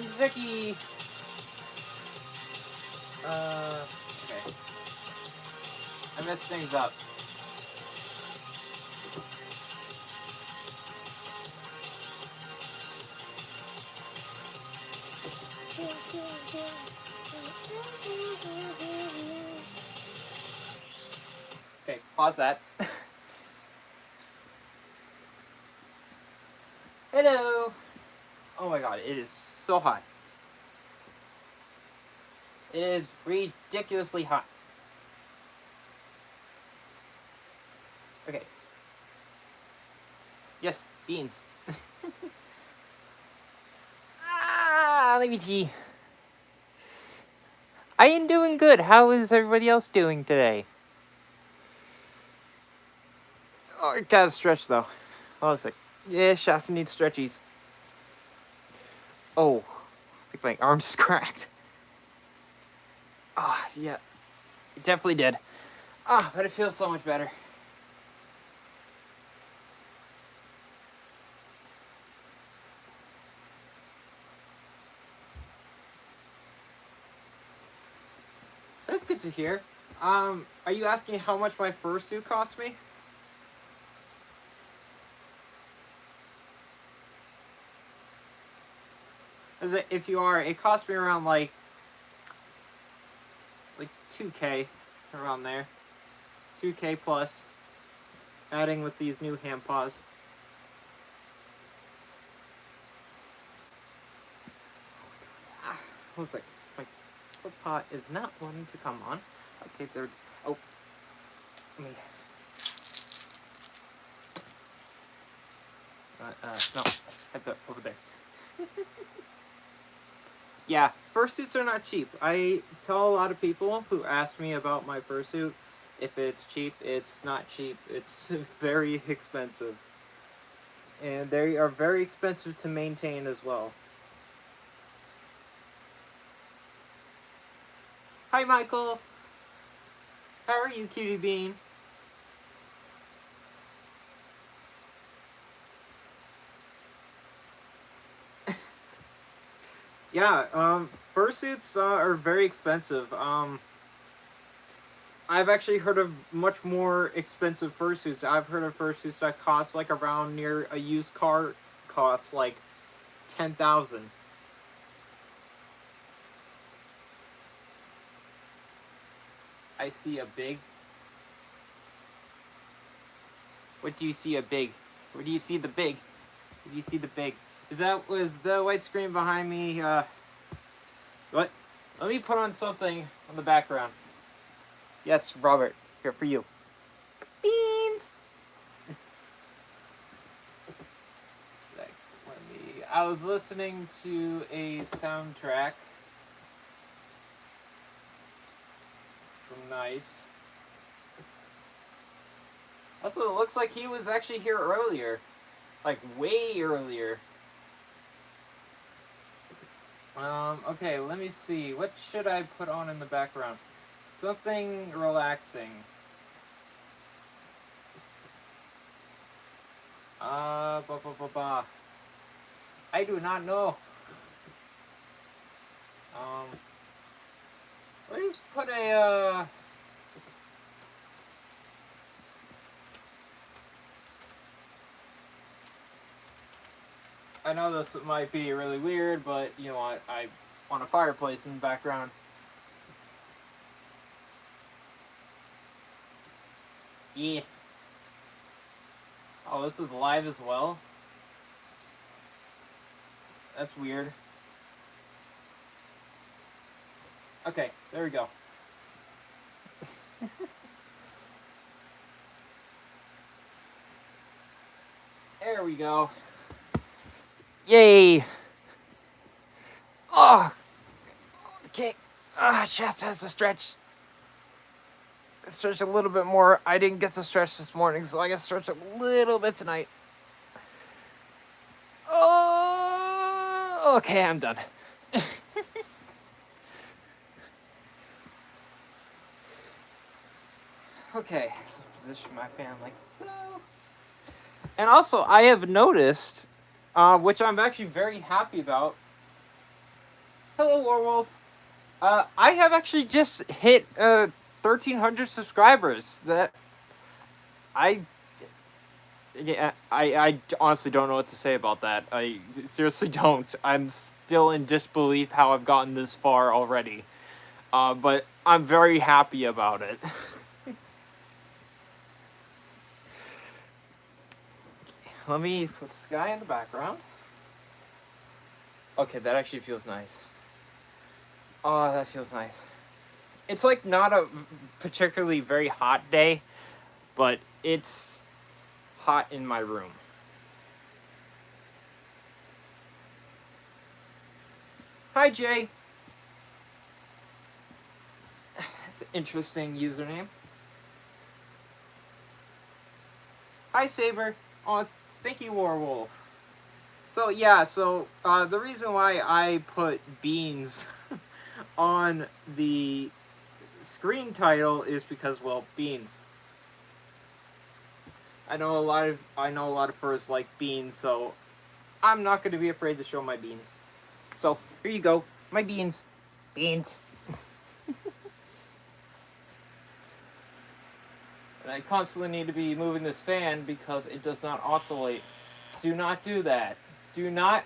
on, Vicky. Okay. I messed things up. Okay, pause that. Hello. Oh my god, it is so hot. It is ridiculously hot. Okay. Yes, beans. Let me tea. I am doing good. How is everybody else doing today? Oh, I gotta stretch though. Hold on a sec. Yeah, Shasta needs stretchies. Oh, I think my arm just cracked. Ah, yeah. It definitely did. Ah, but it feels so much better. That's good to hear. Are you asking how much my fursuit cost me? If you are, it cost me around like 2K, around there. 2K plus, adding with these new hand paws. Looks like my foot paw is not wanting to come on. Okay, there. Oh, let me. No, head that over there. Yeah, fursuits are not cheap. I tell a lot of people who ask me about my fursuit if it's cheap. It's not cheap. It's very expensive. And they are very expensive to maintain as well. Hi, Michael. How are you, cutie bean? Yeah, fursuits are very expensive. I've actually heard of much more expensive fursuits. I've heard of fursuits that cost like around near a used car costs like 10,000. I see a big. What do you see a big? Where do you see the big? Where do you see the big? Was the white screen behind me? What? Let me put on something on the background. Yes, Robert, here for you. Beans. I was listening to a soundtrack from Nice. Also, it looks like he was actually here earlier. Like, way earlier. Okay, let me see. What should I put on in the background? Something relaxing. I do not know. Let me just put a, I know this might be really weird, but, you know what, I want a fireplace in the background. Yes. Oh, this is live as well? That's weird. Okay, there we go. There we go. Yay! Oh! Okay. Shasta has to stretch. Stretch a little bit more. I didn't get to stretch this morning, so I got to stretch a little bit tonight. Oh! Okay, I'm done. Okay, so position my fan like so. And also, I have noticed, which I'm actually very happy about, Hello, Warwolf. I have actually just hit 1,300 subscribers. I honestly don't know what to say about that. I seriously don't. I'm still in disbelief how I've gotten this far already. But I'm very happy about it. Let me put Sky in the background. Okay, that actually feels nice. Oh, that feels nice. It's like not a particularly very hot day, but it's hot in my room. Hi, Jay. That's an interesting username. Hi, Saber. Oh, thank you, Warwolf. So, yeah, the reason why I put beans on the screen title is because, well, beans. I know a lot of furs like beans, so I'm not going to be afraid to show my beans. So, here you go. My beans. Beans. And I constantly need to be moving this fan because it does not oscillate. Do not do that. Do not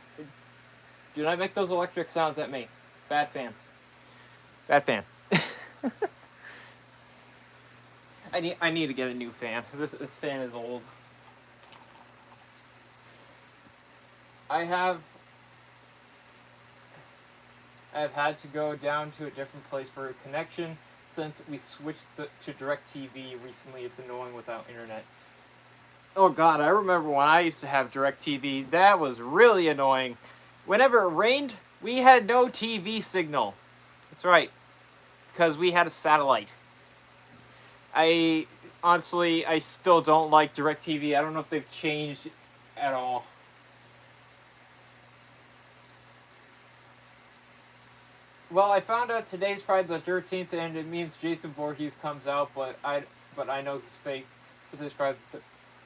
make those electric sounds at me. Bad fan. Bad fan. I need to get a new fan. This fan is old. I've had to go down to a different place for a connection since we switched to DirecTV recently. It's annoying without internet. Oh god, I remember when I used to have DirecTV. That was really annoying. Whenever it rained, we had no TV signal. That's right. Because we had a satellite. Honestly, I still don't like DirecTV. I don't know if they've changed at all. Well, I found out today's Friday the 13th, and it means Jason Voorhees comes out, but I know he's fake. Today's Friday the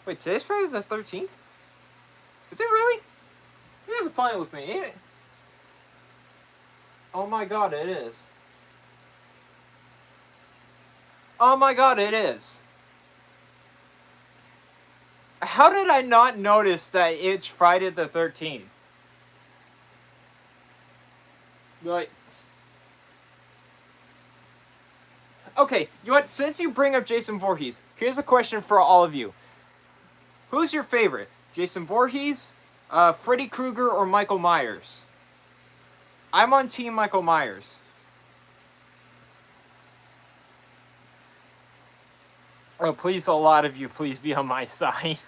Wait, today's Friday the 13th? Is it really? You guys are playing with me, ain't it? Oh my god, it is. Oh my god, it is. How did I not notice that it's Friday the 13th? Like... Okay, you know what? Since you bring up Jason Voorhees, here's a question for all of you. Who's your favorite? Jason Voorhees, Freddy Krueger, or Michael Myers? I'm on Team Michael Myers. Oh, please, a lot of you, please be on my side.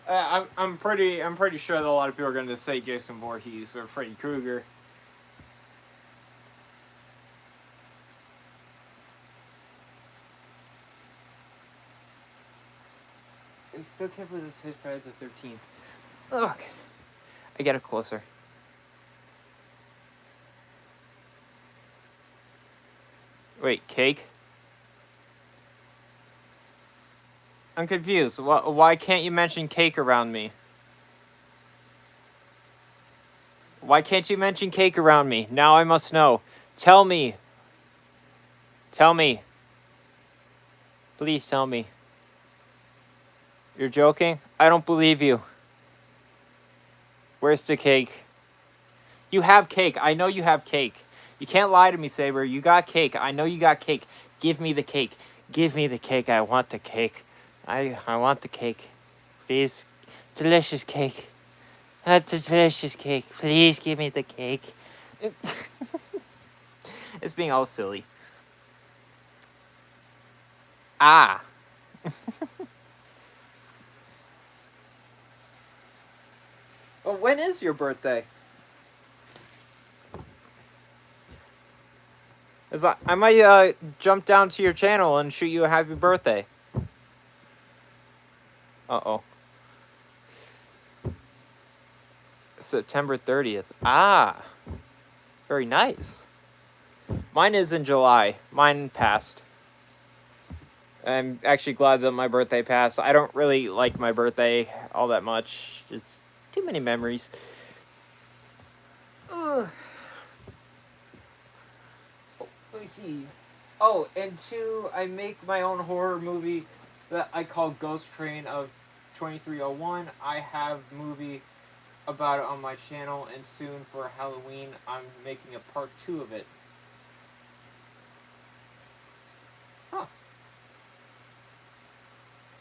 I'm pretty sure that a lot of people are going to say Jason Voorhees or Freddy Krueger. I still can't believe it's Friday the 13th. Ugh. I get it closer. Wait, cake? I'm confused. Why can't you mention cake around me? Why can't you mention cake around me? Now I must know. Tell me. Tell me. Please tell me. You're joking? I don't believe you. Where's the cake? You have cake. I know you have cake. You can't lie to me, Saber. You got cake. I know you got cake. Give me the cake. Give me the cake. I want the cake. I want the cake. Please. Delicious cake. That's a delicious cake. Please give me the cake. It's being all silly. Ah. Well, when is your birthday? I might jump down to your channel and shoot you a happy birthday. Uh-oh. September 30th. Ah. Very nice. Mine is in July. Mine passed. I'm actually glad that my birthday passed. I don't really like my birthday all that much. It's too many memories. Ugh. Oh, let me see. Oh, and two, I make my own horror movie that I call Ghost Train of 2301. I have movie about it on my channel, and soon for Halloween, I'm making a part 2 of it. Huh.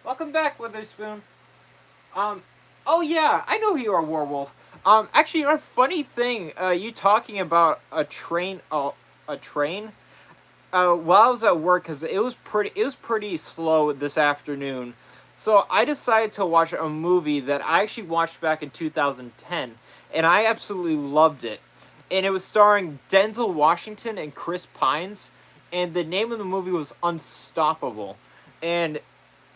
Welcome back, Witherspoon. Oh yeah, I know you are, Werewolf. Actually, a funny thing, you talking about a train, while I was at work, because it was pretty slow this afternoon, so I decided to watch a movie that I actually watched back in 2010, and I absolutely loved it. And it was starring Denzel Washington and Chris Pines, and the name of the movie was Unstoppable. And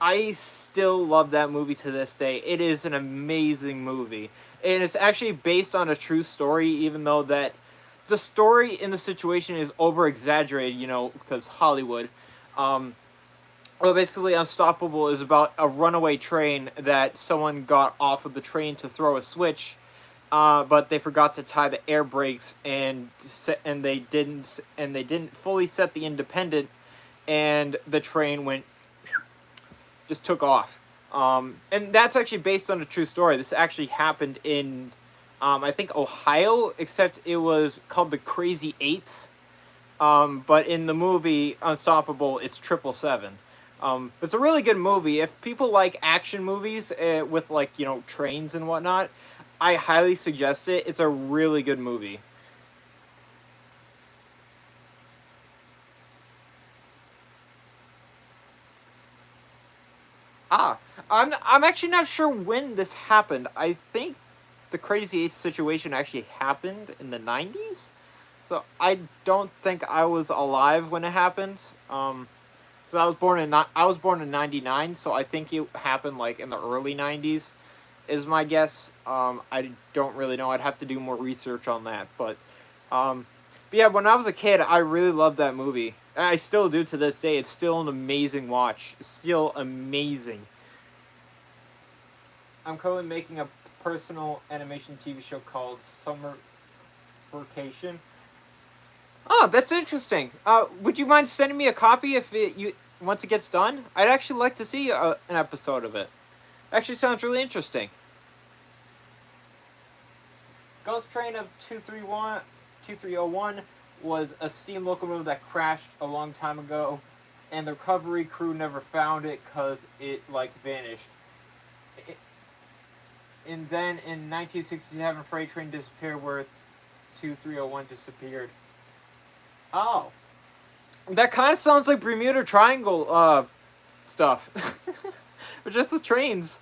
I still love that movie to this day. It is an amazing movie. And it's actually based on a true story, even though that the story in the situation is over exaggerated, you know, because Hollywood. Well, basically, Unstoppable is about a runaway train that someone got off of the train to throw a switch, but they forgot to tie the air brakes, and they didn't fully set the independent, and the train just took off. And that's actually based on a true story. This actually happened in, I think, Ohio, except it was called the Crazy Eights. But in the movie Unstoppable, it's 777. It's a really good movie. If people like action movies with, like, you know, trains and whatnot, I highly suggest it. It's a really good movie. Ah, I'm actually not sure when this happened. I think the Crazy Eights situation actually happened in the 90s. So I don't think I was alive when it happened. So I was born in 99, so I think it happened like in the early 90s is my guess. I don't really know. I'd have to do more research on that, um but yeah, when I was a kid, I really loved that movie. And I still do to this day. It's still an amazing watch. It's still amazing. I'm currently making a personal animation TV show called Summer Vacation. Oh, that's interesting. Would you mind sending me a copy if you once it gets done? I'd actually like to see an episode of it. Actually, sounds really interesting. Ghost Train of 2301 was a steam locomotive that crashed a long time ago, and the recovery crew never found it because it, like, vanished. And then in 1967, freight train disappeared where 2301 disappeared. Oh, that kind of sounds like Bermuda Triangle stuff, but just the trains.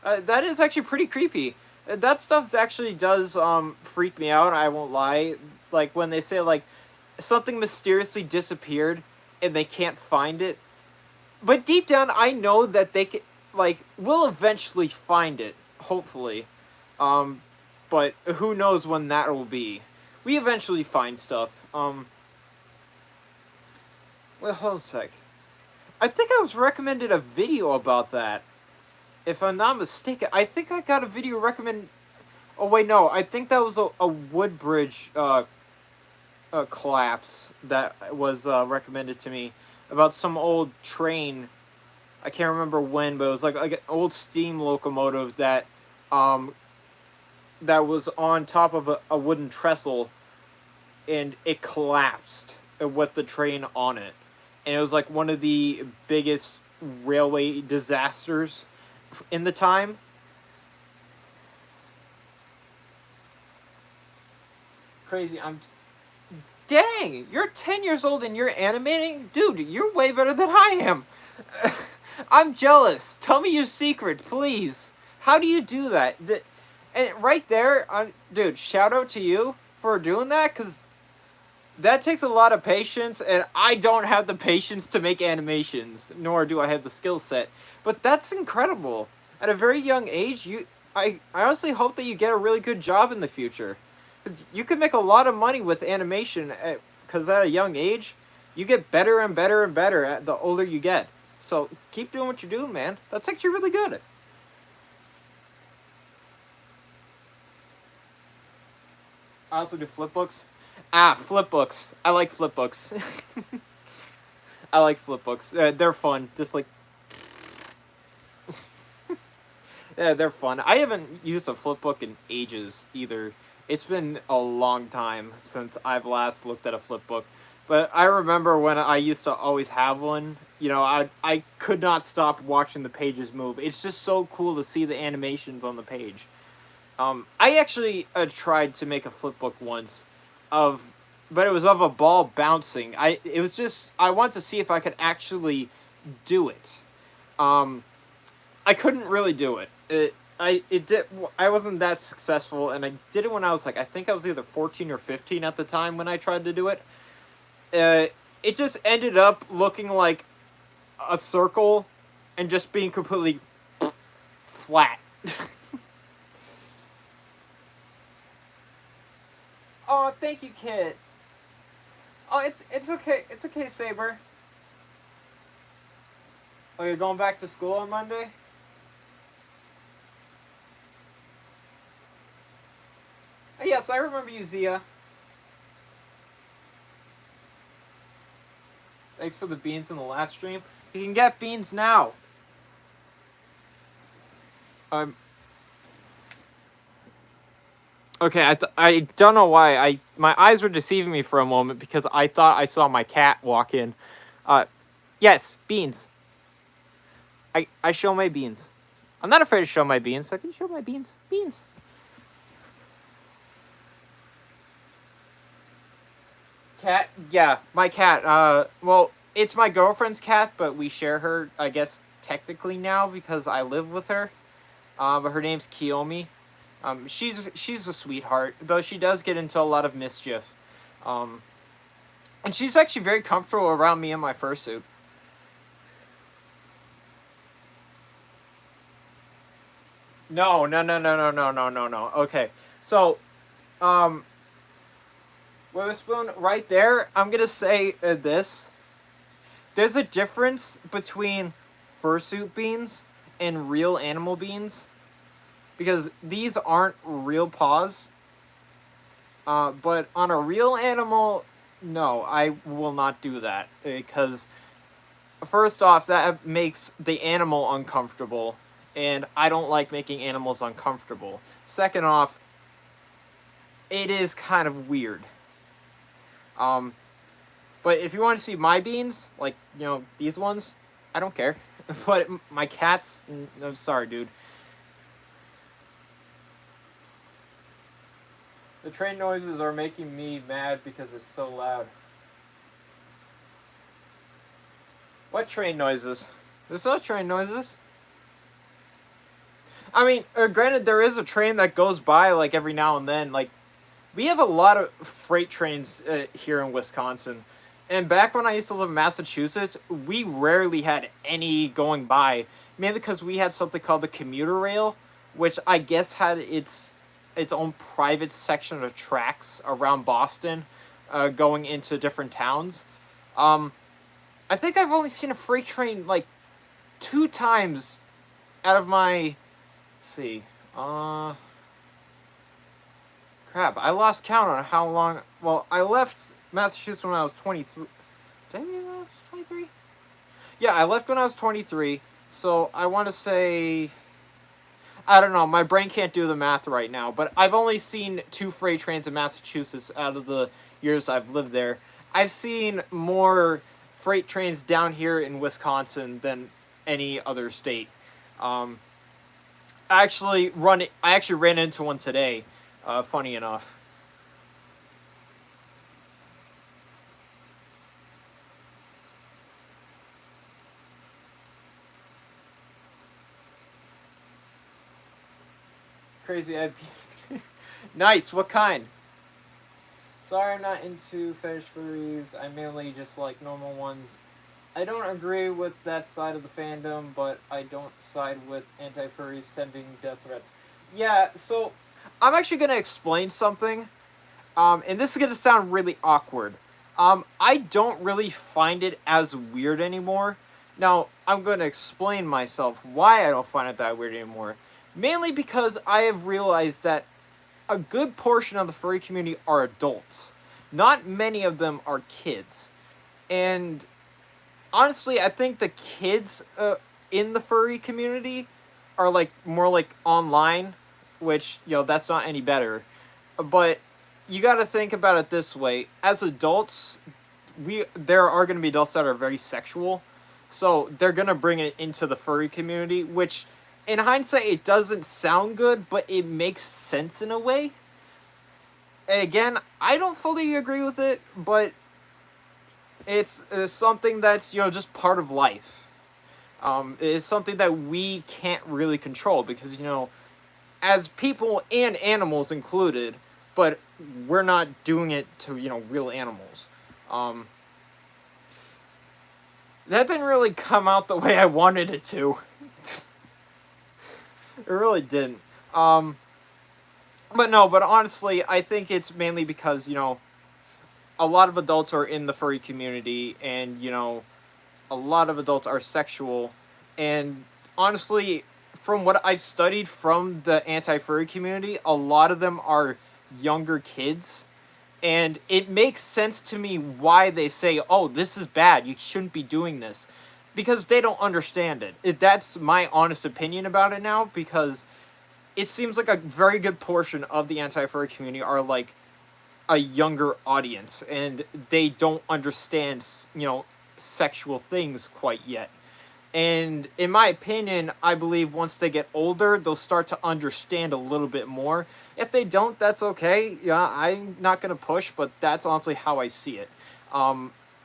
That is actually pretty creepy. That stuff actually does freak me out. I won't lie. Like when they say like something mysteriously disappeared and they can't find it, but deep down I know that they can, like, will eventually find it. Hopefully, but who knows when that will be. We eventually find stuff. Well, hold on a sec. I think I was recommended a video about that. If I'm not mistaken, I think I got a video recommend. Oh wait, no. I think that was a Woodbridge collapse that was recommended to me about some old train. I can't remember when, but it was like an old steam locomotive that that was on top of a wooden trestle, and it collapsed with the train on it. And it was like one of the biggest railway disasters in the time. Crazy. Dang, you're 10 years old and you're animating? Dude, you're way better than I am. I'm jealous. Tell me your secret, please. How do you do that? And right there, dude, shout out to you for doing that, because that takes a lot of patience, and I don't have the patience to make animations, nor do I have the skill set. But that's incredible. At a very young age, I honestly hope that you get a really good job in the future. You could make a lot of money with animation, because at a young age, you get better and better and better at the older you get. So keep doing what you're doing, man. That's actually really good. I also do flip books. Ah, flip books. I like flip books. I like flip books. They're fun. Just like, yeah, they're fun. I haven't used a flip book in ages either. It's been a long time since I've last looked at a flip book. But I remember when I used to always have one. You know, I could not stop watching the pages move. It's just so cool to see the animations on the page. I actually tried to make a flip book once, but it was of a ball bouncing. I wanted to see if I could actually do it. I couldn't really do it. I wasn't that successful, and I did it when I was like, I think I was either 14 or 15 at the time when I tried to do it. It just ended up looking like a circle and just being completely flat. Oh, thank you, Kit. Oh, it's okay. It's okay, Saber. Oh, you're going back to school on Monday? Oh, yes, I remember you, Zia. Thanks for the beans in the last stream. You can get beans now. Okay, I don't know why. My eyes were deceiving me for a moment because I thought I saw my cat walk in. Yes, beans. I show my beans. I'm not afraid to show my beans. I can show my beans. Beans. Cat? Yeah, my cat. Well, it's my girlfriend's cat, but we share her, I guess, technically now because I live with her. But her name's Kiyomi. She's a sweetheart, though she does get into a lot of mischief. And she's actually very comfortable around me in my fursuit. No. Okay, so, Witherspoon, right there, I'm gonna say this. There's a difference between fursuit beans and real animal beans. Because these aren't real paws. But on a real animal, no, I will not do that. Because, first off, that makes the animal uncomfortable. And I don't like making animals uncomfortable. Second off, it is kind of weird. But if you want to see my beans, like, you know, these ones, I don't care. But my cats, I'm sorry, dude. The train noises are making me mad because it's so loud. What train noises? There's no train noises. I mean, granted, there is a train that goes by, like, every now and then. Like, we have a lot of freight trains here in Wisconsin. And back when I used to live in Massachusetts, we rarely had any going by. Mainly because we had something called the commuter rail, which I guess had its own private section of tracks around Boston, going into different towns. I think I've only seen a freight train, like, 2 times out of my... Let's see. Crap, I lost count on how long... Well, I left Massachusetts when I was 23. Did I leave when I was 23? Yeah, I left when I was 23, so I want to say... I don't know, my brain can't do the math right now, but I've only seen 2 freight trains in Massachusetts out of the years I've lived there. I've seen more freight trains down here in Wisconsin than any other state. I actually ran into one today, funny enough. Crazy Ed. Nice, what kind? Sorry, I'm not into fetish furries. I mainly just like normal ones. I don't agree with that side of the fandom, but I don't side with anti-furries sending death threats. Yeah, so I'm actually going to explain something, and this is going to sound really awkward. I don't really find it as weird anymore. Now, I'm going to explain myself why I don't find it that weird anymore. Mainly because I have realized that a good portion of the furry community are adults. Not many of them are kids. And honestly, I think the kids in the furry community are like more like online, which, you know, that's not any better. But you got to think about it this way: as adults, there are going to be adults that are very sexual, so they're going to bring it into the furry community, which in hindsight it doesn't sound good, but it makes sense in a way. And again, I don't fully agree with it, but it's something that's, you know, just part of life. It's something that we can't really control because, you know, as people and animals included, but we're not doing it to, you know, real animals. That didn't really come out the way I wanted it to. It really didn't. But honestly, I think it's mainly because, you know, a lot of adults are in the furry community, and, you know, a lot of adults are sexual. And honestly, from what I've studied from the anti-furry community, a lot of them are younger kids. And it makes sense to me why they say, oh, this is bad, you shouldn't be doing this. Because they don't understand it. That's my honest opinion about it now, because it seems like a very good portion of the anti-furry community are like a younger audience, and they don't understand, you know, sexual things quite yet. And in my opinion, I believe once they get older, they'll start to understand a little bit more. If they don't, that's okay. Yeah, I'm not going to push, but that's honestly how I see it.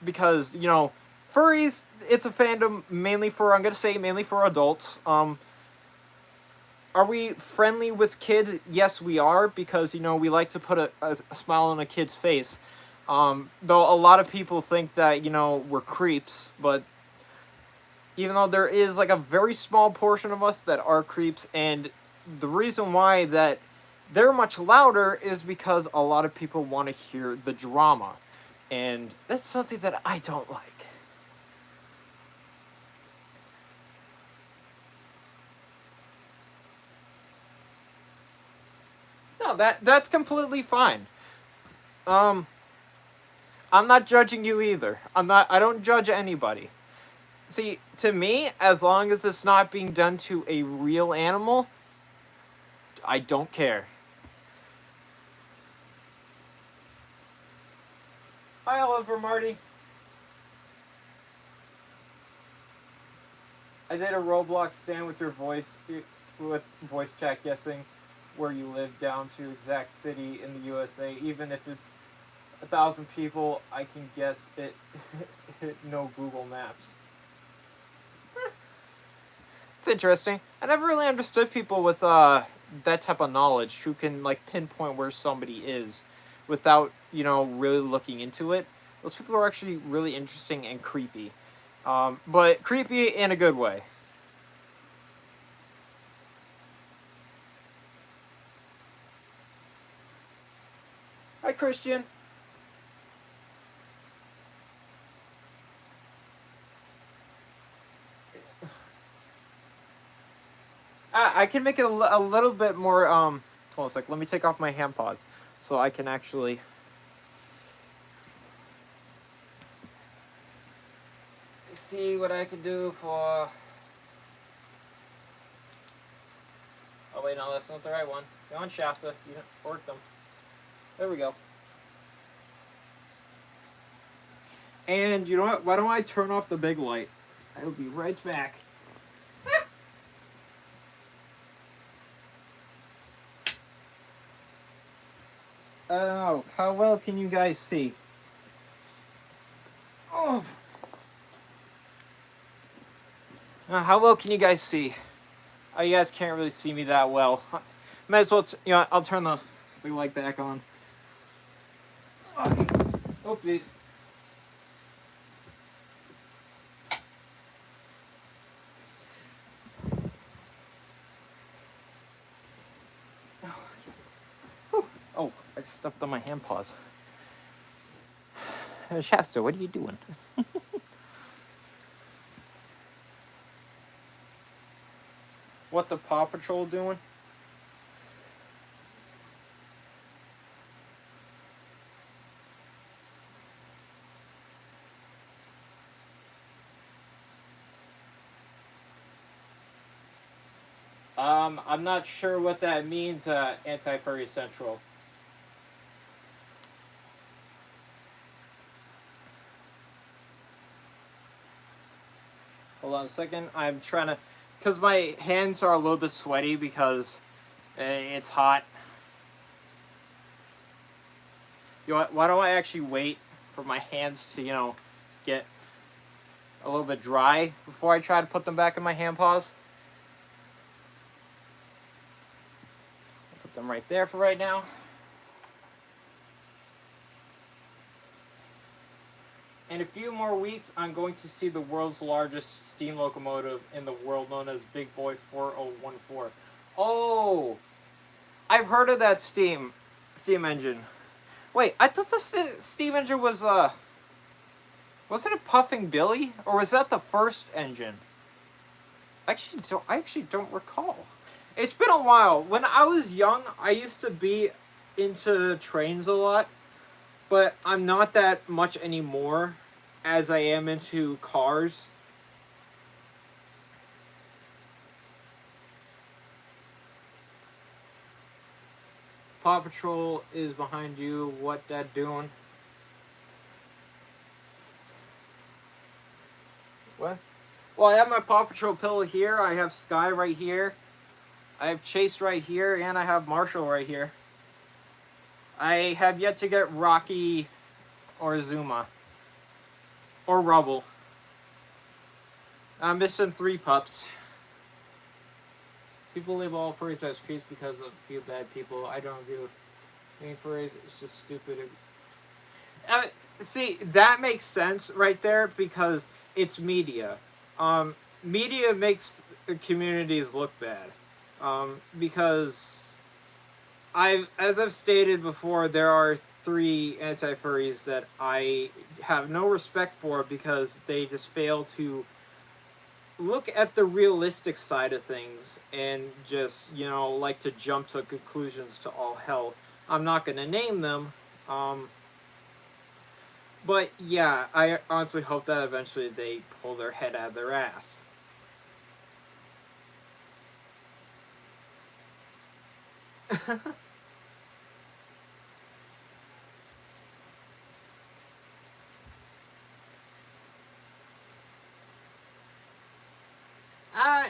Because, you know, furries, it's a fandom mainly for, I'm going to say mainly for adults. Are we friendly with kids? Yes, we are, because, you know, we like to put a smile on a kid's face. Though a lot of people think that, you know, we're creeps, but even though there is like a very small portion of us that are creeps, and the reason why that they're much louder is because a lot of people want to hear the drama, and that's something that I don't like. No, that's completely fine. I'm not judging you either. I don't judge anybody. See, to me, as long as it's not being done to a real animal, I don't care. Hi, Oliver Marty. I did a Roblox stand with your voice, with voice chat guessing where you live down to exact city in the USA. Even if it's 1,000 people, I can guess it. No Google Maps. It's interesting. I never really understood people with that type of knowledge who can like pinpoint where somebody is without, you know, really looking into it. Those people are actually really interesting and creepy. But creepy in a good way. Hi, Christian. I can make it a little bit more, hold on a sec, let me take off my hand pause so I can actually see what I can do for... Oh wait, no, that's not the right one. Go on, Shasta, you didn't work them. There we go. And you know what, why don't I turn off the big light? I will be right back. Oh, how well can you guys see? Oh. How well can you guys see? Oh, you guys can't really see me that well. Might as well, you know, I'll turn the light back on. Oh, please. Oh, I stepped on my hand paws. Shasta, what are you doing? What the Paw Patrol doing? I'm not sure what that means, Anti-Furry Central. Hold on a second. I'm trying to... Because my hands are a little bit sweaty because it's hot. You know what? Why don't I actually wait for my hands to, get a little bit dry before I try to put them back in my hand paws? I'll put them right there for right now. In a few more weeks, I'm going to see the world's largest steam locomotive in the world, known as Big Boy 4014. Oh! I've heard of that steam engine. Wait, I thought the steam engine was, wasn't it Puffing Billy? Or was that the first engine? I actually don't recall. It's been a while. When I was young, I used to be into trains a lot. But I'm not that much anymore as I am into cars. Paw Patrol is behind you. What that doing? What? Well, I have my Paw Patrol pillow here. I have Sky right here. I have Chase right here. And I have Marshall right here. I have yet to get Rocky or Zuma. Or Rubble. I'm missing 3 pups. People label all furries as creeps because of a few bad people. I don't agree with being furries. It's just stupid. See, that makes sense right there because it's media. Media makes the communities look bad. Because as I've stated before, there are 3 anti-furries that I have no respect for because they just fail to look at the realistic side of things and just, like to jump to conclusions to all hell. I'm not going to name them. But yeah, I honestly hope that eventually they pull their head out of their ass.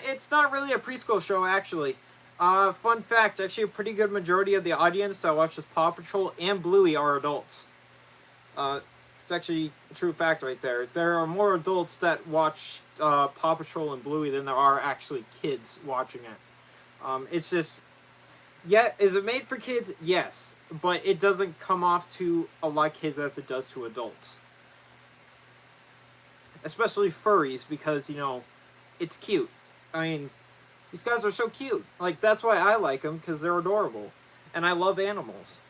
It's not really a preschool show, actually. Fun fact, actually a pretty good majority of the audience that watches Paw Patrol and Bluey are adults. It's actually a true fact right there. There are more adults that watch Paw Patrol and Bluey than there are actually kids watching it. It's just... Yeah, is it made for kids? Yes. But it doesn't come off to a lot of kids as it does to adults. Especially furries, because, it's cute. I mean, these guys are so cute. Like, that's why I like them, because they're adorable. And I love animals.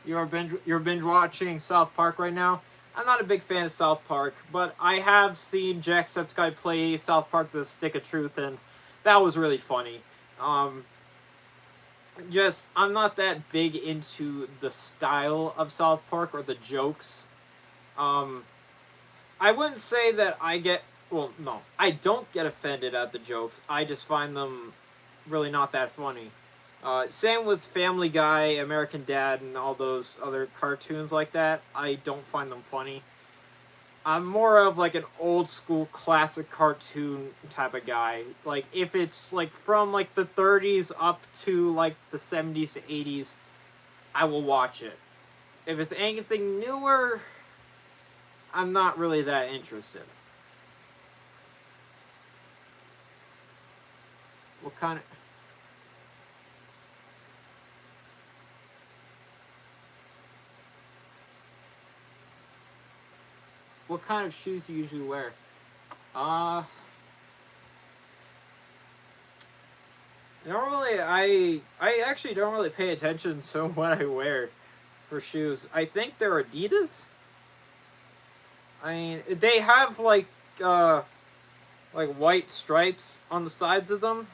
You're binge watching South Park right now? I'm not a big fan of South Park, but I have seen Jacksepticeye play South Park The Stick of Truth, and that was really funny. I'm not that big into the style of South Park or the jokes. I wouldn't say that I don't get offended at the jokes. I just find them really not that funny. Same with Family Guy, American Dad, and all those other cartoons like that. I don't find them funny. I'm more of like an old school classic cartoon type of guy. Like if it's like from like the 30s up to like the 70s to 80s, I will watch it. If it's anything newer, I'm not really that interested. What kind of... What kind of shoes do you usually wear? Normally, I actually don't really pay attention to what I wear for shoes. I think they're Adidas. I mean, they have like white stripes on the sides of them.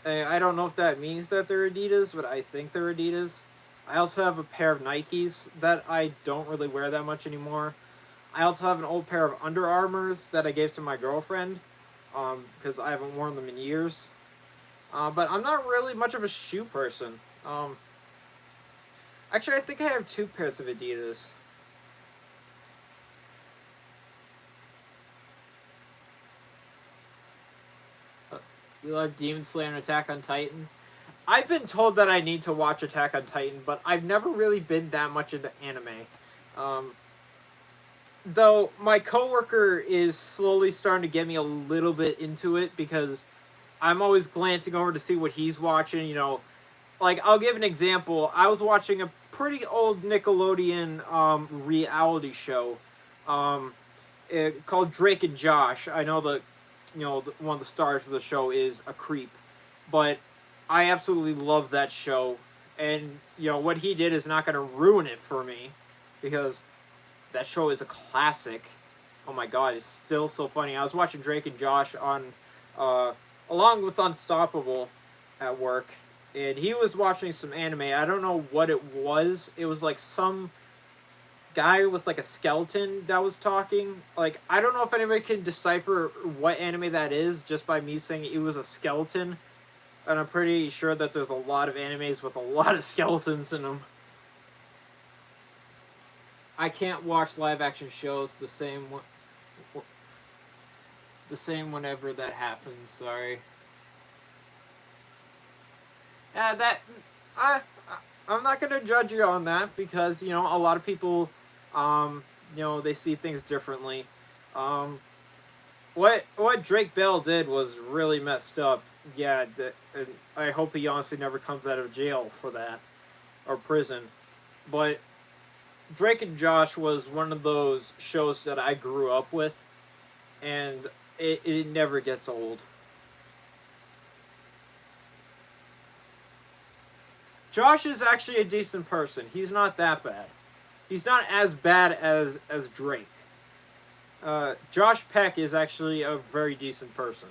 I don't know if that means that they're Adidas, but I think they're Adidas. I also have a pair of Nikes that I don't really wear that much anymore. I also have an old pair of Under Armours that I gave to my girlfriend, because I haven't worn them in years. But I'm not really much of a shoe person. Actually, I think I have 2 pairs of Adidas. You love Demon Slayer and Attack on Titan? I've been told that I need to watch Attack on Titan, but I've never really been that much into anime. Though my coworker is slowly starting to get me a little bit into it, because I'm always glancing over to see what he's watching, you know. Like, I'll give an example. I was watching a pretty old Nickelodeon reality show called Drake and Josh. I know one of the stars of the show is a creep, but I absolutely love that show. And, what he did is not going to ruin it for me, because that show is a classic. Oh my god, it's still so funny. I was watching Drake and Josh on, along with Unstoppable at work, and he was watching some anime. I don't know what it was. It was like some guy with like a skeleton that was talking. Like, I don't know if anybody can decipher what anime that is just by me saying it was a skeleton. And I'm pretty sure that there's a lot of animes with a lot of skeletons in them. I can't watch live action shows the same whenever that happens, sorry. I'm not going to judge you on that, because, a lot of people, they see things differently. What Drake Bell did was really messed up. Yeah, and I hope he honestly never comes out of jail for that, or prison. But Drake and Josh was one of those shows that I grew up with, and it never gets old. Josh is actually a decent person. He's not that bad. He's not as bad as Drake. Josh Peck is actually a very decent person.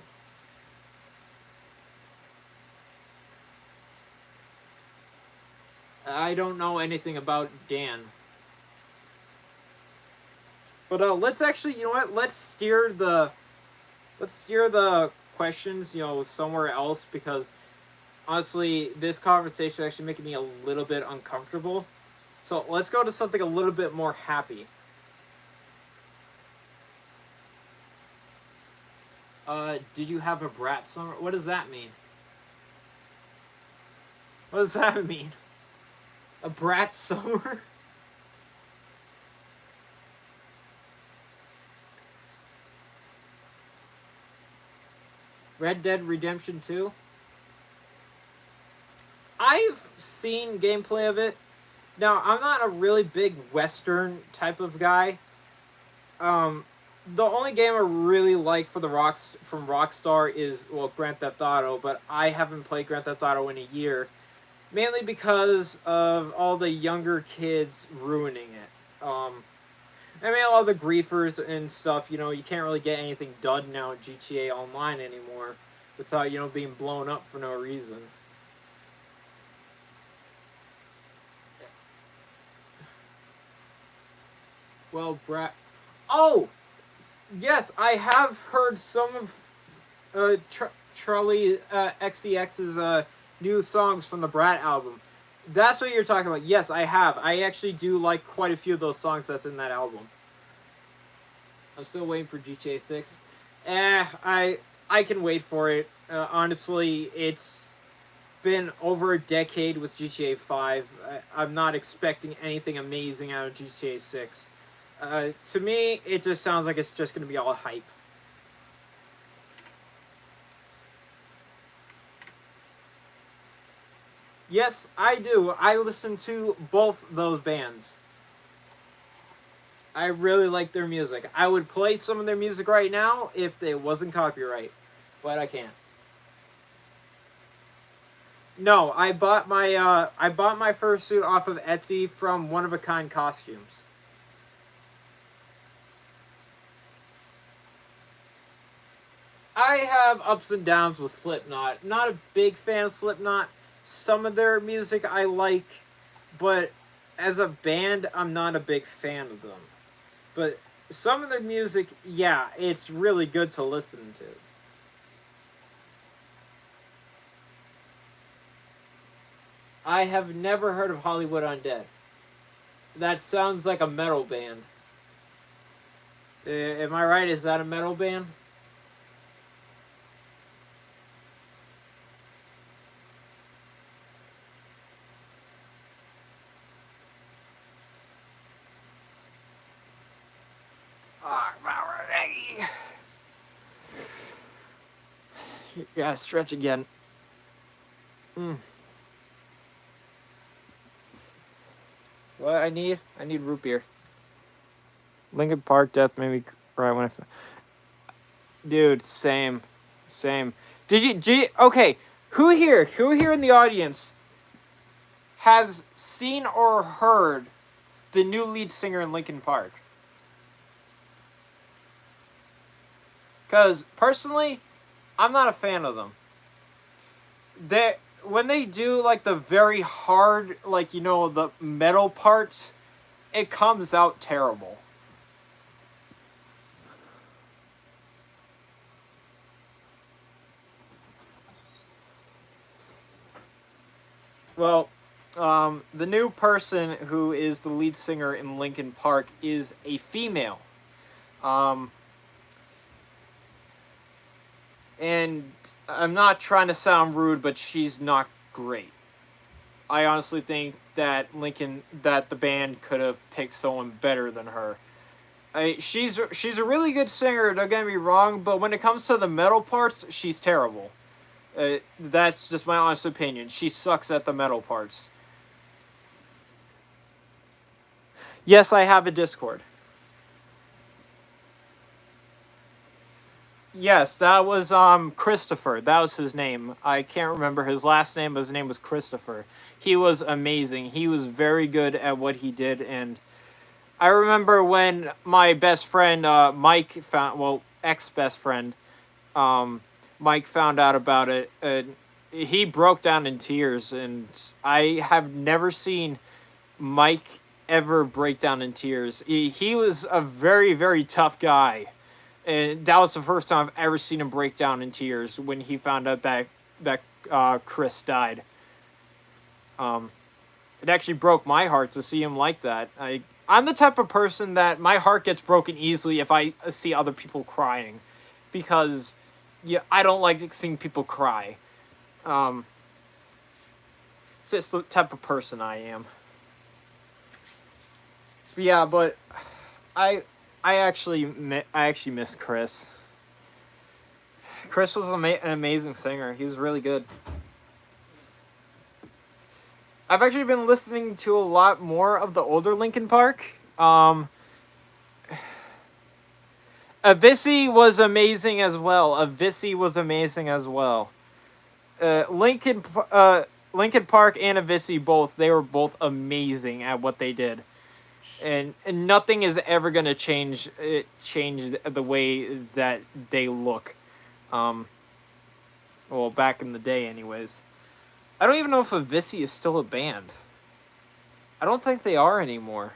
I don't know anything about Dan. But let's actually, let's steer the questions, somewhere else, because honestly, this conversation is actually making me a little bit uncomfortable. So let's go to something a little bit more happy. Did you have a Brat summer? What does that mean? What does that mean? A Brat summer? Red Dead Redemption 2? I've seen gameplay of it. Now, I'm not a really big Western type of guy. The only game I really like from Rockstar is, Grand Theft Auto, but I haven't played Grand Theft Auto in a year. Mainly because of all the younger kids ruining it. All the griefers and stuff, you can't really get anything done now in GTA Online anymore without, being blown up for no reason. Well, Brat... Oh! Yes, I have heard some of Charlie XCX's new songs from the Brat album. That's what you're talking about. Yes, I have. I actually do like quite a few of those songs that's in that album. I'm still waiting for GTA 6. I can wait for it. Honestly, it's been over a decade with GTA 5. I'm not expecting anything amazing out of GTA 6. To me, it just sounds like it's just going to be all hype. Yes, I do. I listen to both those bands. I really like their music. I would play some of their music right now if it wasn't copyright, but I can't. No, I bought my Fursuit off of Etsy from One of a Kind Costumes. I have ups and downs with Slipknot. Not a big fan of Slipknot. Some of their music I like, but as a band, I'm not a big fan of them. But some of their music, yeah, it's really good to listen to. I have never heard of Hollywood Undead. That sounds like a metal band. Am I right? Is that a metal band? Yeah, stretch again. What I need root beer. Lincoln Park death made me cry when I. Dude, same. Did you? Okay, who here in the audience has seen or heard the new lead singer in Linkin Park? Because personally, I'm not a fan of them. When they do like the very hard, like, you know, the metal parts, it comes out terrible. Well, the new person who is the lead singer in Linkin Park is a female. And I'm not trying to sound rude, but she's not great. I honestly think that the band could have picked someone better than her. She's a really good singer, don't get me wrong, but when it comes to the metal parts, she's terrible. That's just my honest opinion. She sucks at the metal parts. Yes, I have a Discord. Yes, that was Christopher. That was his name. I can't remember his last name, but his name was Christopher. He was amazing. He was very good at what he did, and I remember when my best friend Mike ex-best friend Mike found out about it, he broke down in tears, and I have never seen Mike ever break down in tears. He was a very, very tough guy. And that was the first time I've ever seen him break down in tears when he found out that Chris died. It actually broke my heart to see him like that. I'm the type of person that my heart gets broken easily if I see other people crying, because I don't like seeing people cry. So it's the type of person I am. Yeah, but I actually miss Chris. Chris was an amazing singer. He was really good. I've actually been listening to a lot more of the older Linkin Park. Avicii was amazing as well. Linkin Park and Avicii they were both amazing at what they did. And nothing is ever going to change the way that they look. Well, back in the day anyways. I don't even know if Avicii is still a band. I don't think they are anymore.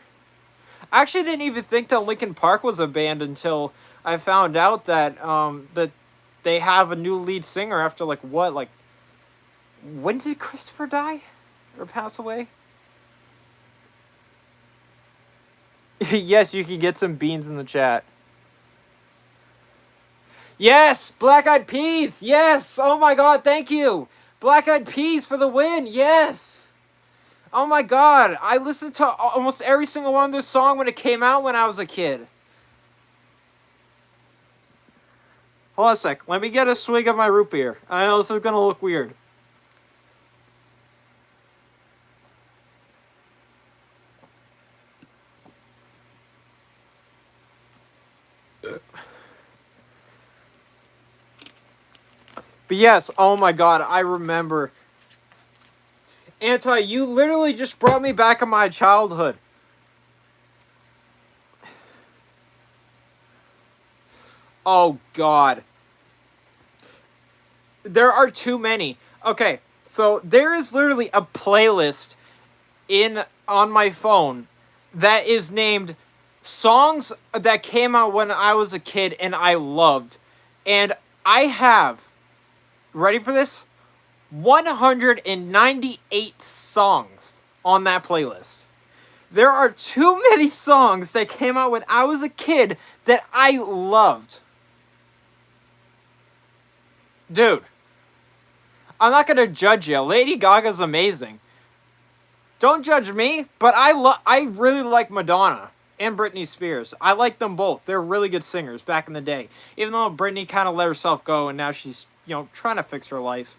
I actually didn't even think that Linkin Park was a band until I found out that that they have a new lead singer after when did Christopher die or pass away? Yes, you can get some beans in the chat. Yes, Black Eyed Peas. Yes. Oh my God, thank you. Black Eyed Peas for the win. Yes. Oh my God, I listened to almost every single one of their songs when it came out when I was a kid. Hold on a sec. Let me get a swig of my root beer. I know this is gonna look weird. But yes, oh my God, I remember. Anti, you literally just brought me back in my childhood. Oh God. There are too many. Okay, so there is literally a playlist on my phone that is named songs that came out when I was a kid and I loved. And I have, ready for this? 198 songs on that playlist. There are too many songs that came out when I was a kid that I loved. Dude, I'm not gonna judge you. Lady Gaga's amazing. Don't judge me, but I really like Madonna and Britney Spears. I like them both. They're really good singers back in the day. Even though Britney kind of let herself go and now she's, trying to fix her life.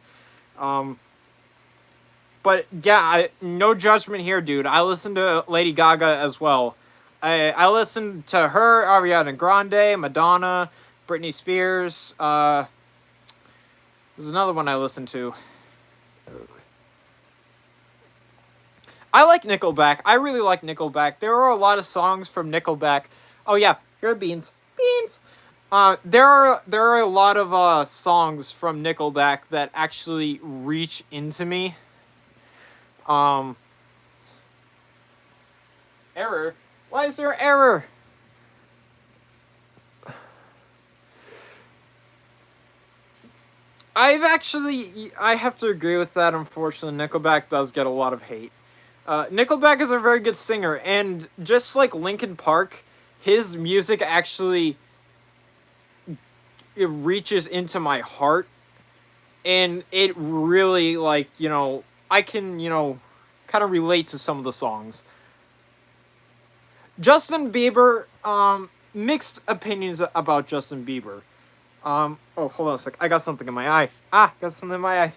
But yeah, no judgment here, dude. I listen to Lady Gaga as well. I listen to her, Ariana Grande, Madonna, Britney Spears. There's another one I listen to. I like Nickelback. I really like Nickelback. There are a lot of songs from Nickelback. Oh yeah, here are beans. Beans. There are a lot of songs from Nickelback that actually reach into me. Error? Why is there error? I have to agree with that, unfortunately. Nickelback does get a lot of hate. Nickelback is a very good singer, and just like Linkin Park, his music actually it reaches into my heart, and it really, I can, kind of relate to some of the songs. Justin Bieber, mixed opinions about Justin Bieber. Oh, hold on a sec. I got something in my eye. Got something in my eye.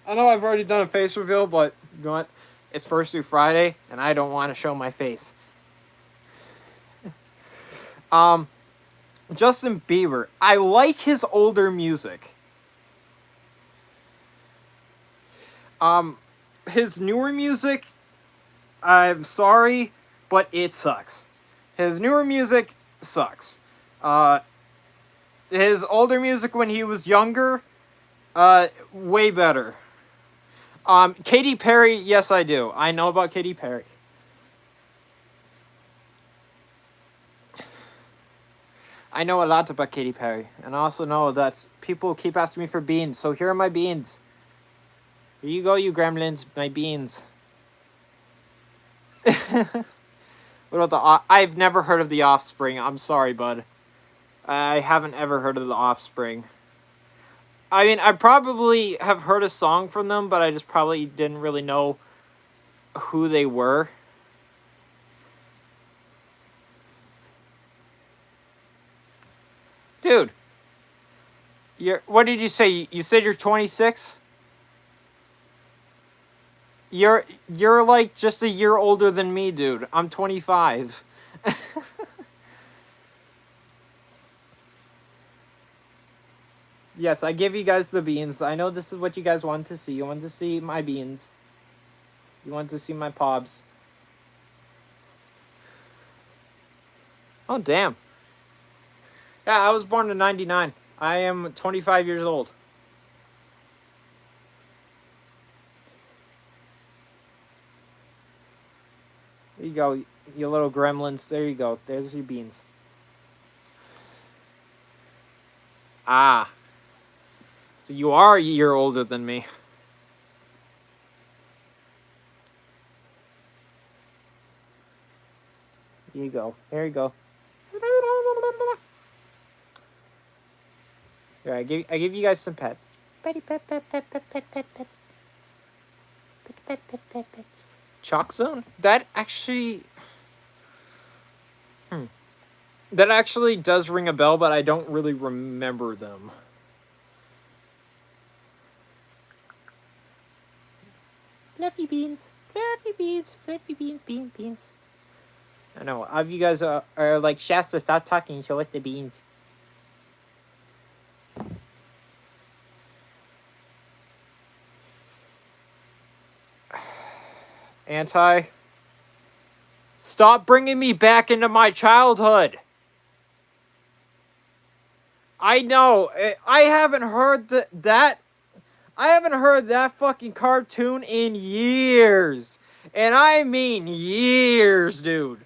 I know I've already done a face reveal, but you know what? It's Fursuit Friday, and I don't want to show my face. Justin Bieber. I like his older music. His newer music, I'm sorry, but it sucks. His newer music sucks. His older music when he was younger, way better. Katy Perry, yes I do. I know about Katy Perry. I know a lot about Katy Perry. And I also know that people keep asking me for beans. So here are my beans. Here you go, you gremlins. My beans. What about I've never heard of The Offspring. I'm sorry, bud. I haven't ever heard of The Offspring. I mean, I probably have heard a song from them, but I just probably didn't really know who they were. Dude. What did you say? You said you're 26? You're like just a year older than me, dude. I'm 25. Yes, I give you guys the beans. I know this is what you guys wanted to see. You wanted to see my beans. You wanted to see my pobs. Oh, damn. Yeah, I was born in 99. I am 25 years old. There you go, you little gremlins. There you go. There's your beans. So you are a year older than me. Here you go. There you go. Here, I give you guys some pets. Petty pet pet pet pet pet pet pet. Pet pet pet pet pet. Chalk Zone? That actually That actually does ring a bell, but I don't really remember them. Fluffy beans. Fluffy beans. Fluffy beans. Beans. I know. All of you guys are like, Shasta, stop talking. Show us the beans. Anti. Stop bringing me back into my childhood. I know. I haven't heard that. I haven't heard that fucking cartoon in years. And I mean years, dude.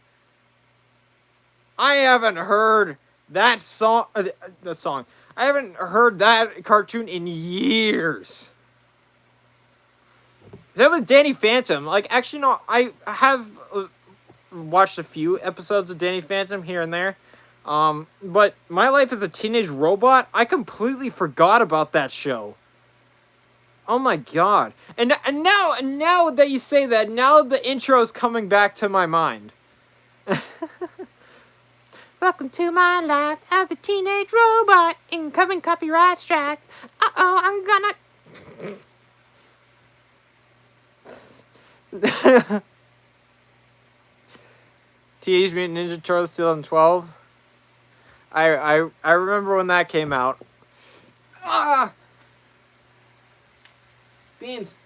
I haven't heard that song, the song. I haven't heard that cartoon in years. That was Danny Phantom. Like, actually, no, I have watched a few episodes of Danny Phantom here and there. But My Life as a Teenage Robot, I completely forgot about that show. Oh my god. And now that you say that, now the intro is coming back to my mind. Welcome to my life as a teenage robot. Incoming copyright strike. Uh-oh, I'm gonna... Teenage Mutant Ninja Turtles 2012. I remember when that came out. Ah! Beans.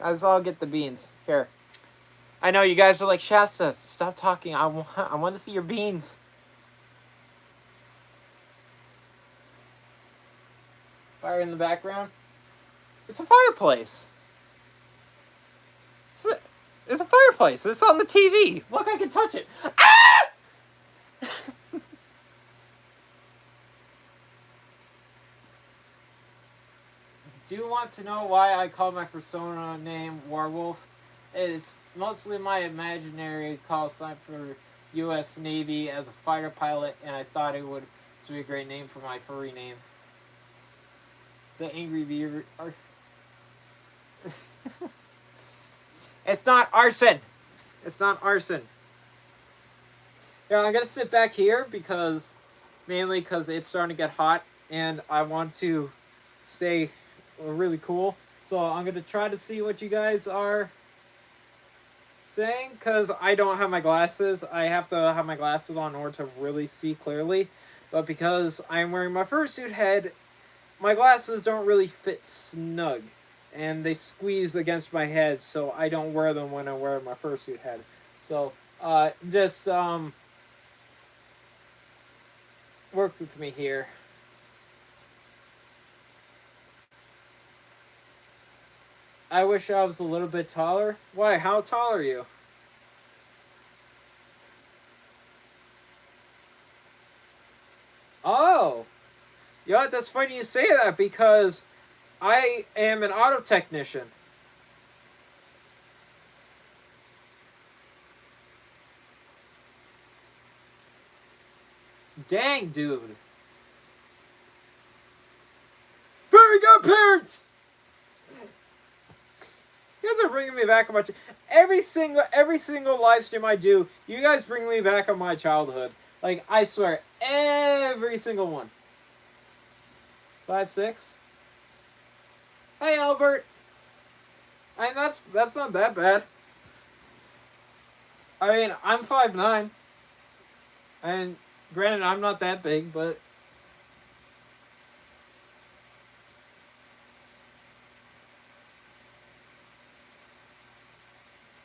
I'll get the beans. Here. I know you guys are like, Shasta, stop talking. I want to see your beans. Fire in the background. It's a fireplace. It's a fireplace. It's on the TV. Look, I can touch it. Ah! Do you want to know why I call my persona name Werewolf? It's mostly my imaginary call sign for U.S. Navy as a fighter pilot, and I thought it would be a great name for my furry name. The Angry Beaver. It's not arson. It's not arson. Yeah, I'm gonna sit back here mainly because it's starting to get hot, and I want to stay really cool. So I'm gonna try to see what you guys are saying, because I don't have my glasses. I have to have my glasses on in order to really see clearly. But because I'm wearing my fursuit head, my glasses don't really fit snug. And they squeeze against my head, so I don't wear them when I wear my fursuit head. So, just, work with me here. I wish I was a little bit taller. Why? How tall are you? Oh! You know what? That's funny you say that, because I am an auto technician. Dang, dude. Very good parents! You guys are bringing me back on my... Every single live stream I do, you guys bring me back on my childhood. Like, I swear, every single one. 5'6"? Hey, Albert. I mean, that's not that bad. I mean, I'm 5'9". And granted, I'm not that big, but...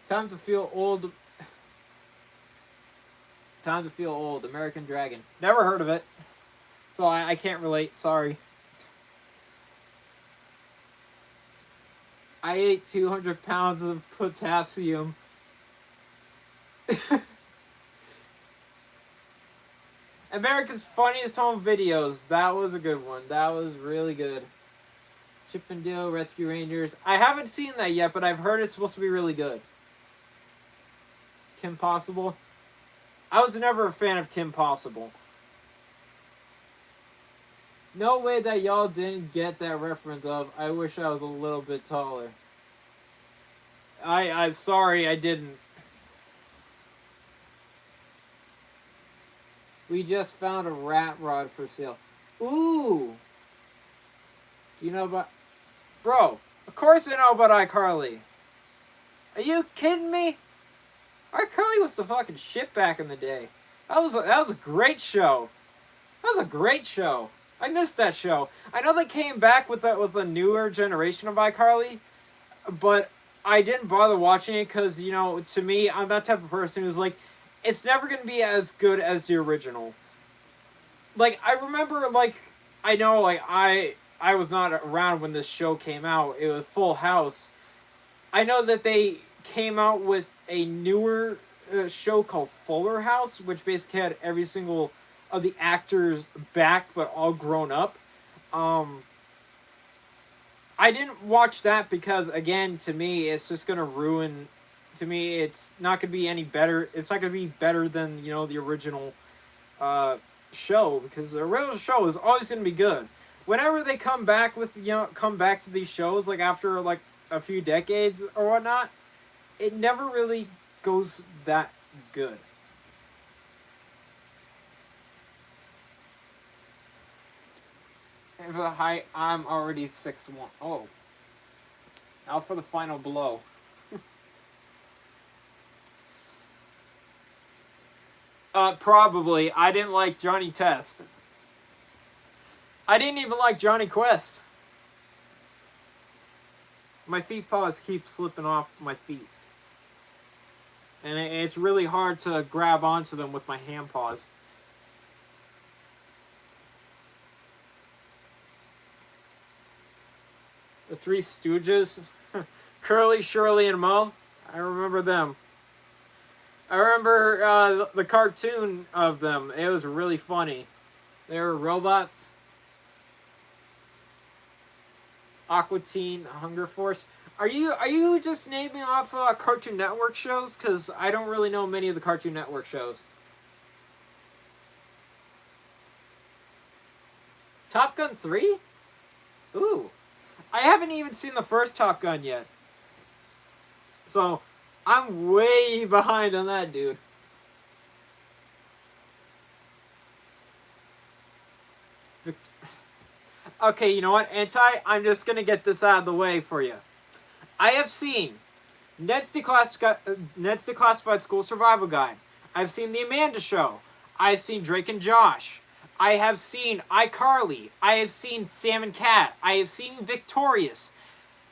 Time to feel old. Time to feel old. American Dragon. Never heard of it. So I can't relate. Sorry. I ate 200 pounds of potassium. America's Funniest Home Videos. That was a good one. That was really good. Chip and Dale Rescue Rangers. I haven't seen that yet, but I've heard it's supposed to be really good. Kim Possible. I was never a fan of Kim Possible. No way that y'all didn't get that reference of, I wish I was a little bit taller. I sorry, I didn't. We just found a rat rod for sale. Ooh! Do you know about... Bro, of course I know about iCarly. Are you kidding me? iCarly was the fucking shit back in the day. That was a great show. That was a great show. I missed that show. I know they came back with a newer generation of iCarly, but I didn't bother watching it because, you know, to me, I'm that type of person who's like, it's never going to be as good as the original. Like, I remember, like, I know, like, I was not around when this show came out. It was Full House. I know that they came out with a newer show called Fuller House, which basically had every single of the actors back, but all grown up. Um, I didn't watch that because, again, to me, it's just gonna ruin. To me, it's not gonna be any better. It's not gonna be better than the original uh, show, because the original show is always gonna be good. Whenever they come back with come back to these shows like after like a few decades or whatnot, it never really goes that good. And for the height, I'm already 6'1". Oh. Now for the final blow. Probably. I didn't like Johnny Test. I didn't even like Johnny Quest. My feet paws keep slipping off my feet. And it's really hard to grab onto them with my hand paws. The Three Stooges. Curly, Shirley, and Moe. I remember them. I remember the cartoon of them. It was really funny. They were robots. Aqua Teen, Hunger Force. Are you just naming off Cartoon Network shows? Because I don't really know many of the Cartoon Network shows. Top Gun 3? Ooh. I haven't even seen the first Top Gun yet. So, I'm way behind on that, dude. Okay, you know what, Anti? I'm just going to get this out of the way for you. I have seen Ned's Declassified School Survival Guide. I've seen The Amanda Show. I've seen Drake and Josh. I have seen iCarly. I have seen Sam and Cat. I have seen Victorious.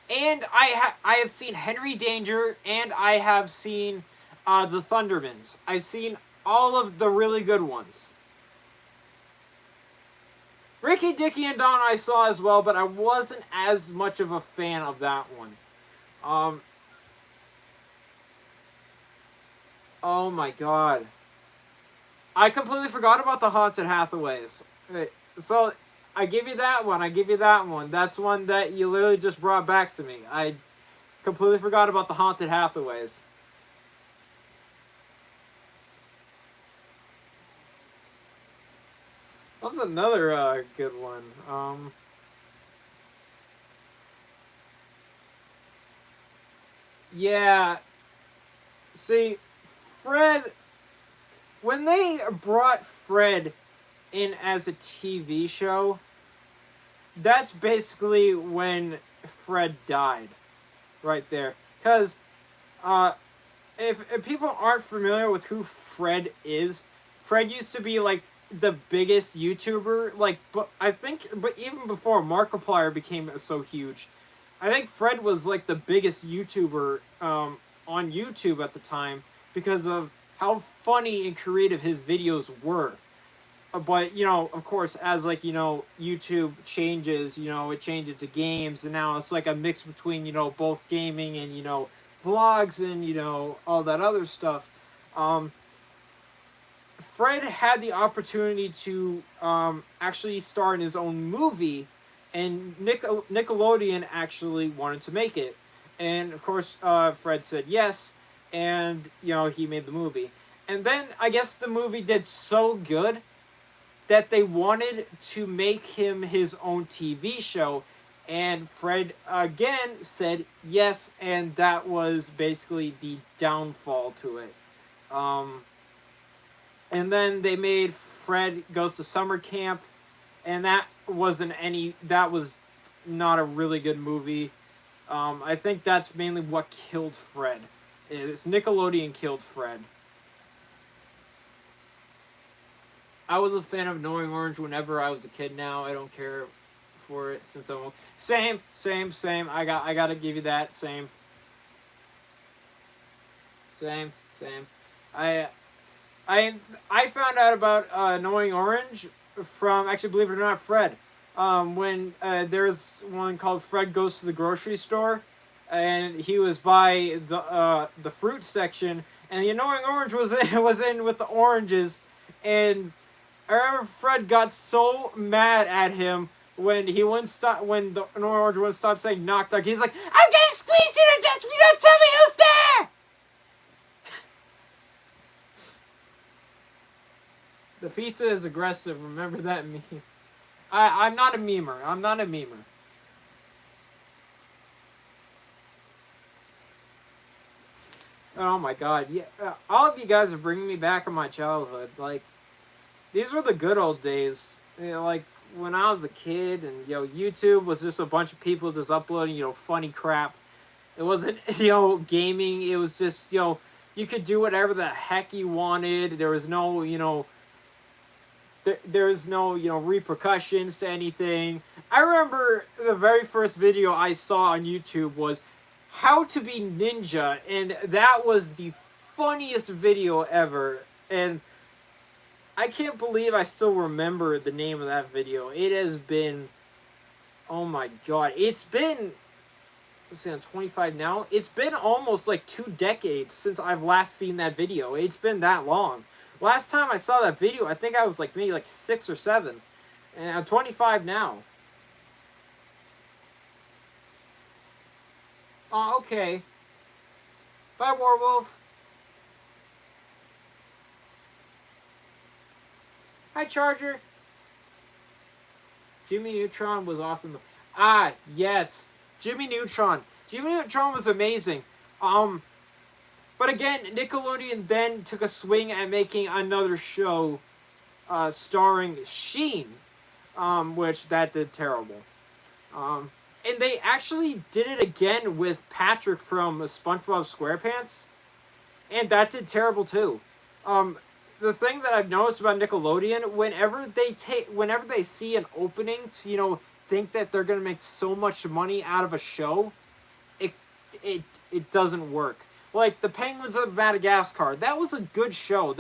And I have seen Henry Danger. And I have seen The Thundermans. I've seen all of the really good ones. Ricky, Dickie, and Don I saw as well, but I wasn't as much of a fan of that one. Oh my god. I completely forgot about the Haunted Hathaways. So, I give you that one. I give you that one. That's one that you literally just brought back to me. I completely forgot about the Haunted Hathaways. That was another good one. Yeah. See, Fred... When they brought Fred in as a TV show, that's basically when Fred died. Right there. Because, if people aren't familiar with who Fred is, Fred used to be, like, the biggest YouTuber, like, but even before Markiplier became so huge, I think Fred was, like, the biggest YouTuber, on YouTube at the time, because of how funny and creative his videos were. But, of course, as, like, YouTube changes, it changes to games, and now it's like a mix between, both gaming and, vlogs and, all that other stuff. Fred had the opportunity to actually star in his own movie, and Nickelodeon actually wanted to make it. And, of course, Fred said yes, and, he made the movie. And then, I guess the movie did so good that they wanted to make him his own TV show, and Fred, again, said yes, and that was basically the downfall to it. And then they made Fred Goes to Summer Camp, and that was not a really good movie. I think that's mainly what killed Fred. It's Nickelodeon killed Fred. I was a fan of Knowing Orange whenever I was a kid. Now I don't care for it since I'm same. I gotta give you that same. I found out about Knowing Orange from, actually, believe it or not, Fred. When there's one called Fred Goes to the Grocery Store, and he was by the fruit section, and the annoying orange was in with the oranges, and I remember Fred got so mad at him when he wouldn't stop, when the annoying orange wouldn't stop saying knock knock. He's like, I'm getting squeezed in to death if you don't tell me who's there. The pizza is aggressive. Remember that meme. I'm not a memer. I'm not a memer. Oh my god. Yeah, all of you guys are bringing me back in my childhood. Like, these were the good old days. You know, like, when I was a kid and, YouTube was just a bunch of people just uploading, funny crap. It wasn't, gaming. It was just, you could do whatever the heck you wanted. There was no, there's no, repercussions to anything. I remember the very first video I saw on YouTube was how to be ninja, and that was the funniest video ever. And I can't believe I still remember the name of that video. It has been, oh my god, it's been, let's see, I'm 25 now. It's been almost like 2 decades since I've last seen that video. It's been that long. Last time I saw that video, I think I was like maybe like 6 or 7. And I'm 25 now. Oh, okay. Bye, Warwolf. Hi, Charger. Jimmy Neutron was awesome. Ah, yes. Jimmy Neutron. Jimmy Neutron was amazing. But again, Nickelodeon then took a swing at making another show starring Sheen, which that did terrible. And they actually did it again with Patrick from SpongeBob SquarePants, and that did terrible too. The thing that I've noticed about Nickelodeon, whenever they see an opening to think that they're gonna make so much money out of a show, it doesn't work. Like the Penguins of Madagascar, that was a good show.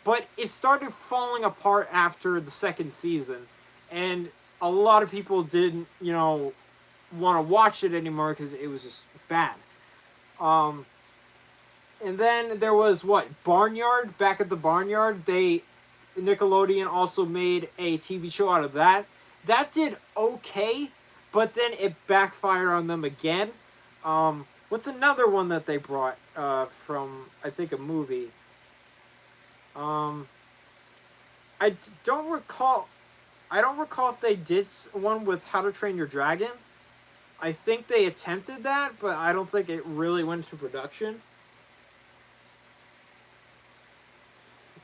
But it started falling apart after the 2nd season, and a lot of people didn't, want to watch it anymore because it was just bad. And then there was Barnyard. Back at the Barnyard, Nickelodeon also made a TV show out of that. That did okay, but then it backfired on them again. What's another one that they brought from, I think, a movie? I don't recall if they did one with How to Train Your Dragon. I think they attempted that, but I don't think it really went to production.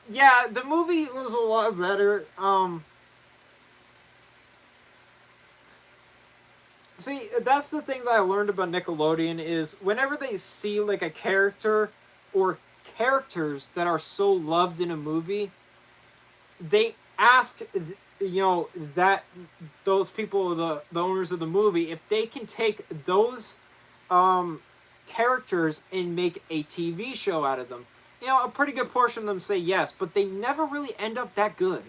Yeah, the movie was a lot better. See, that's the thing that I learned about Nickelodeon is whenever they see like a character or characters that are so loved in a movie, they asked, that those people, the owners of the movie, if they can take those characters and make a TV show out of them. A pretty good portion of them say yes, but they never really end up that good.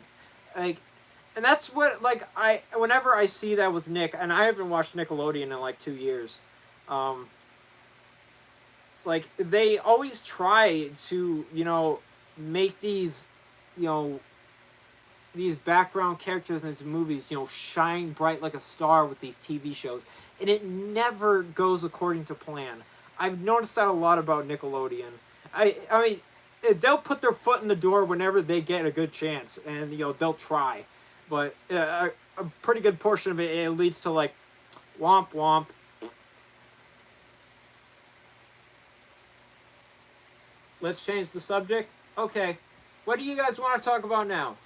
Like, and that's what, whenever I see that with Nick, and I haven't watched Nickelodeon in like 2 years, they always try to, make these, these background characters in these movies, shine bright like a star with these TV shows. And it never goes according to plan. I've noticed that a lot about Nickelodeon. I mean, they'll put their foot in the door whenever they get a good chance, and they'll try, but a pretty good portion of it leads to womp womp. Let's change the subject. Okay, what do you guys want to talk about now?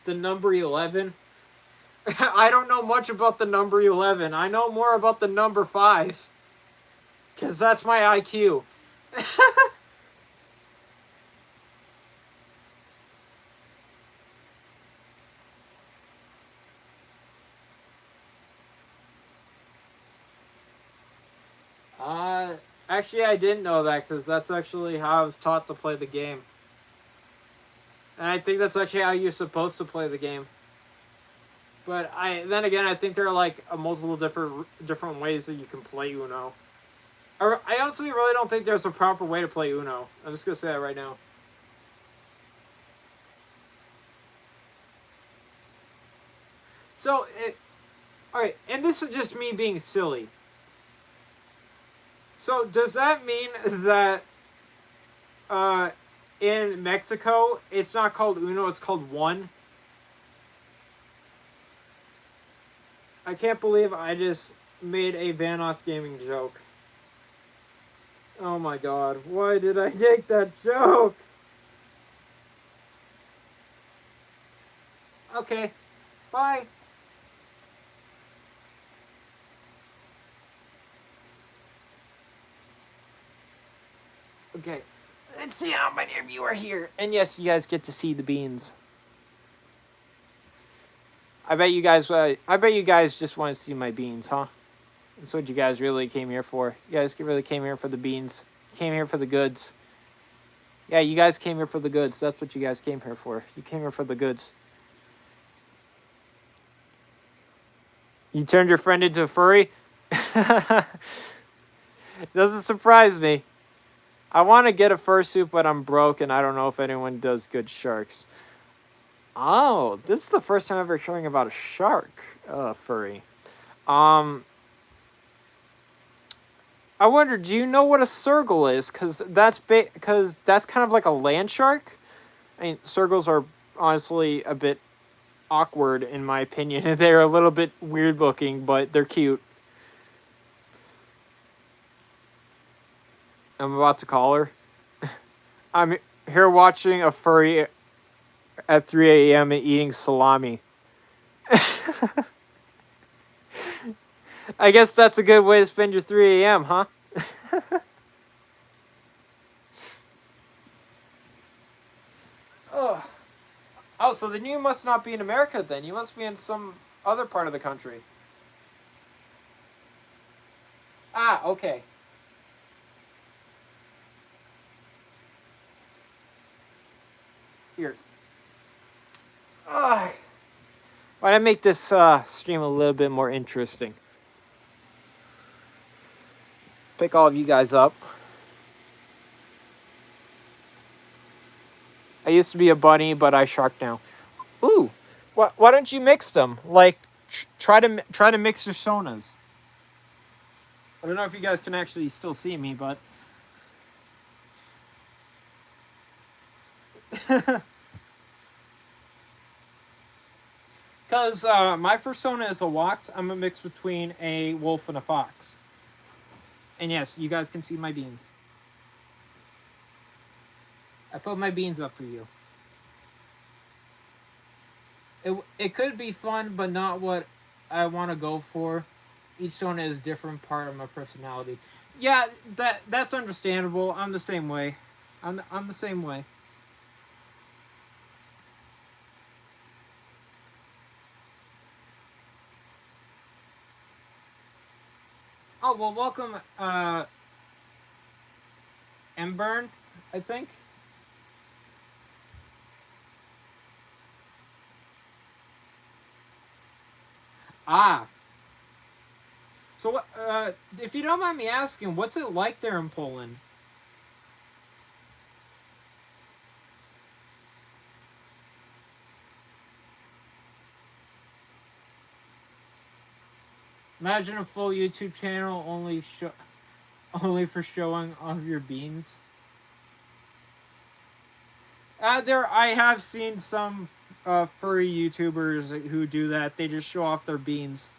The number 11. I don't know much about the number 11. I know more about the number 5. Because that's my IQ. Actually, I didn't know that because that's actually how I was taught to play the game. And I think that's actually how you're supposed to play the game. But then again, I think there are like multiple different ways that you can play Uno. I honestly really don't think there's a proper way to play Uno. I'm just gonna say that right now. So, alright, and this is just me being silly. So, does that mean that in Mexico, it's not called Uno, it's called One? I can't believe I just made a Vanos Gaming joke. Oh my god, why did I make that joke? Okay, bye. Okay, let's see how many of you are here. And yes, you guys get to see the beans. I bet you guys just want to see my beans, huh? That's what you guys really came here for. You guys really came here for the beans. Came here for the goods. Yeah, you guys came here for the goods. That's what you guys came here for. You came here for the goods. You turned your friend into a furry? Doesn't surprise me. I want to get a fursuit, but I'm broke, and I don't know if anyone does good sharks. Oh, this is the first time I'm ever hearing about a shark furry. I wonder, do you know what a sergal is? Because that's kind of like a land shark. I mean, sergals are honestly a bit awkward in my opinion. They're a little bit weird looking, but they're cute. I'm about to call her. I'm here watching a furry at 3 a.m. and eating salami. I guess that's a good way to spend your 3 a.m., huh? Oh, so then you must not be in America then. You must be in some other part of the country. Ah, okay. Here. Why don't I make this stream a little bit more interesting? Pick all of you guys up. I used to be a bunny, but I shark now. Ooh, why don't you mix them? Like, try to mix your sonas. I don't know if you guys can actually still see me, but because my persona is a wox, I'm a mix between a wolf and a fox. And yes, you guys can see my beans. I put my beans up for you. It could be fun, but not what I want to go for. Each sona is a different part of my personality. Yeah, that's understandable. I'm the same way. I'm the same way. Oh, well, welcome, Embern, I think. Ah. So, what, if you don't mind me asking, what's it like there in Poland? Imagine a full YouTube channel only for showing off your beans. I have seen some furry YouTubers who do that. They just show off their beans.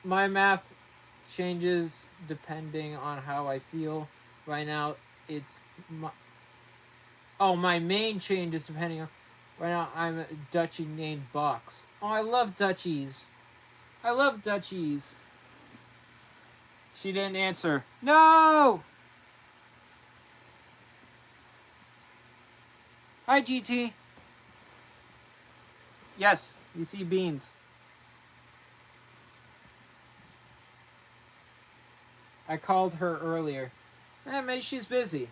My math changes depending on how I feel. Right now, it's my main changes depending on. Right now, I'm a Dutchie named Box. Oh, I love Dutchies. I love Dutchies. She didn't answer. No! Hi, GT. Yes, you see beans. I called her earlier. Maybe she's busy.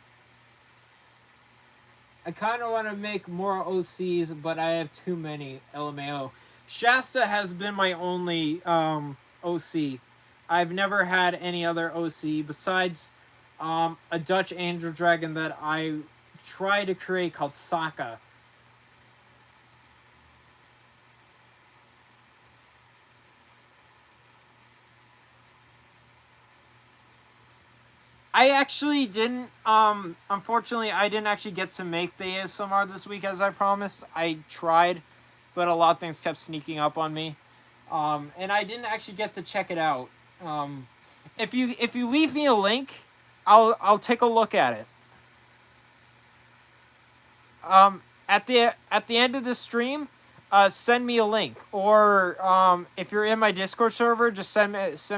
I kind of want to make more OCs, but I have too many. LMAO. Shasta has been my only OC. I've never had any other OC besides a Dutch Angel Dragon that I tried to create called Sokka. I actually didn't, unfortunately, I didn't actually get to make the ASMR this week as I promised. I tried, but a lot of things kept sneaking up on me. And I didn't actually get to check it out. If you leave me a link, I'll take a look at it. At the end of the stream, send me a link, or if you're in my Discord server, just send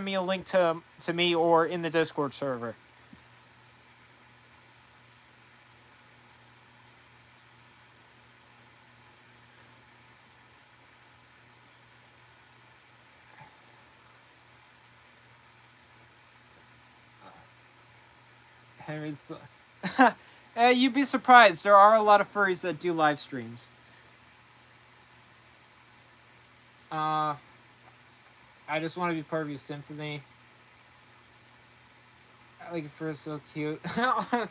me a link to me or in the Discord server. You'd be surprised. There are a lot of furries that do live streams. I just want to be part of your symphony. I like your fur, so cute.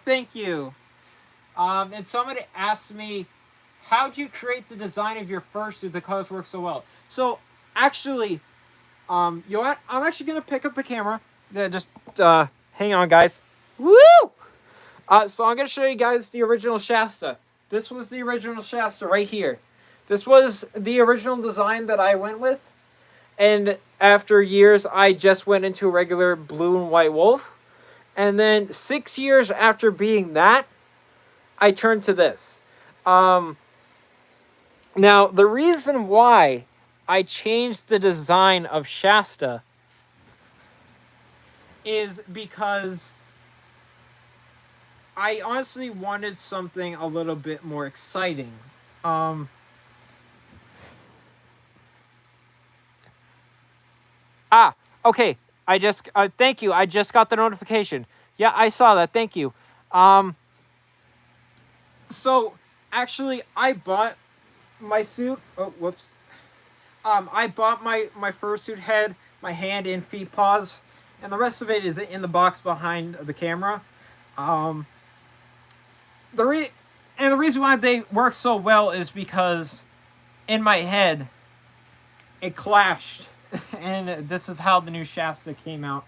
Thank you. And somebody asked me, how'd you create the design of your fursuit? The colors work so well. So actually, you know what? I'm actually gonna pick up the camera. Yeah, just hang on, guys. Woo! So I'm going to show you guys the original Shasta. This was the original Shasta right here. This was the original design that I went with. And after years, I just went into a regular blue and white wolf. And then 6 years after being that, I turned to this. Now, the reason why I changed the design of Shasta is because I honestly wanted something a little bit more exciting. Okay. I just, thank you. I just got the notification. Yeah, I saw that. Thank you. So, actually, I bought my suit. Oh, whoops. I bought my fursuit head, my hand and feet paws, and the rest of it is in the box behind the camera. The reason why they work so well is because in my head it clashed, and this is how the new Shasta came out.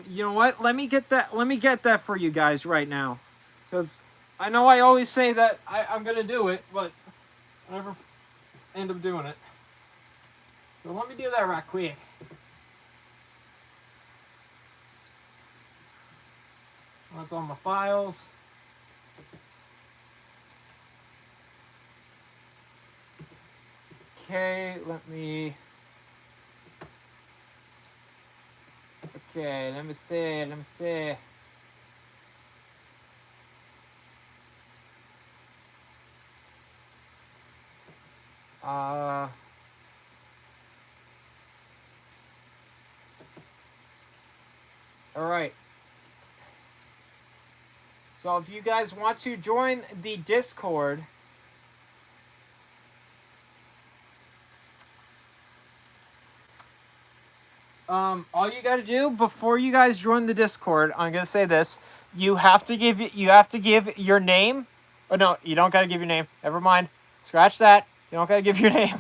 You know what? Let me get that for you guys right now, because I know I always say that I'm gonna do it, but I never end up doing it. So let me do that right quick. That's on my files. Okay, let me see. All right. So if you guys want to join the Discord, all you gotta do before you guys join the Discord, I'm gonna say this: you have to give your name. Oh no, you don't gotta give your name. Never mind. Scratch that. You don't gotta give your name.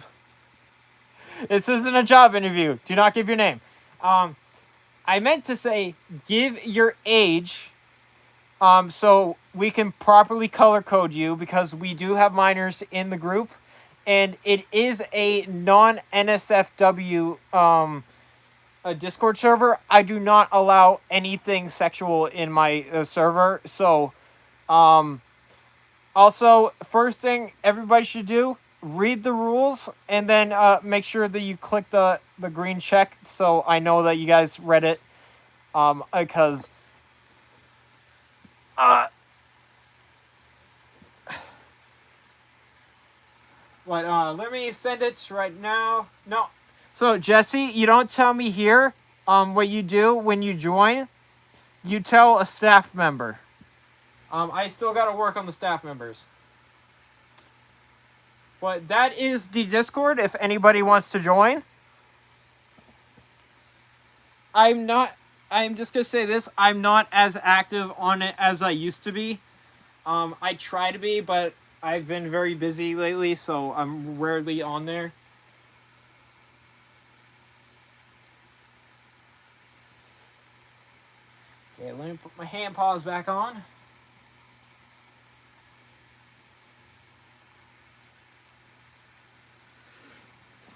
This isn't a job interview. Do not give your name. I meant to say give your age. So we can properly color code you, because we do have minors in the group, and it is a non-NSFW a Discord server. I do not allow anything sexual in my server. So, also, first thing everybody should do, read the rules, and then make sure that you click the green check so I know that you guys read it, because But let me send it right now. No. So Jesse, you don't tell me here what you do when you join. You tell a staff member. I still got to work on the staff members. But that is the Discord if anybody wants to join. I'm just going to say this. I'm not as active on it as I used to be. I try to be, but I've been very busy lately, so I'm rarely on there. Okay, let me put my hand paws back on.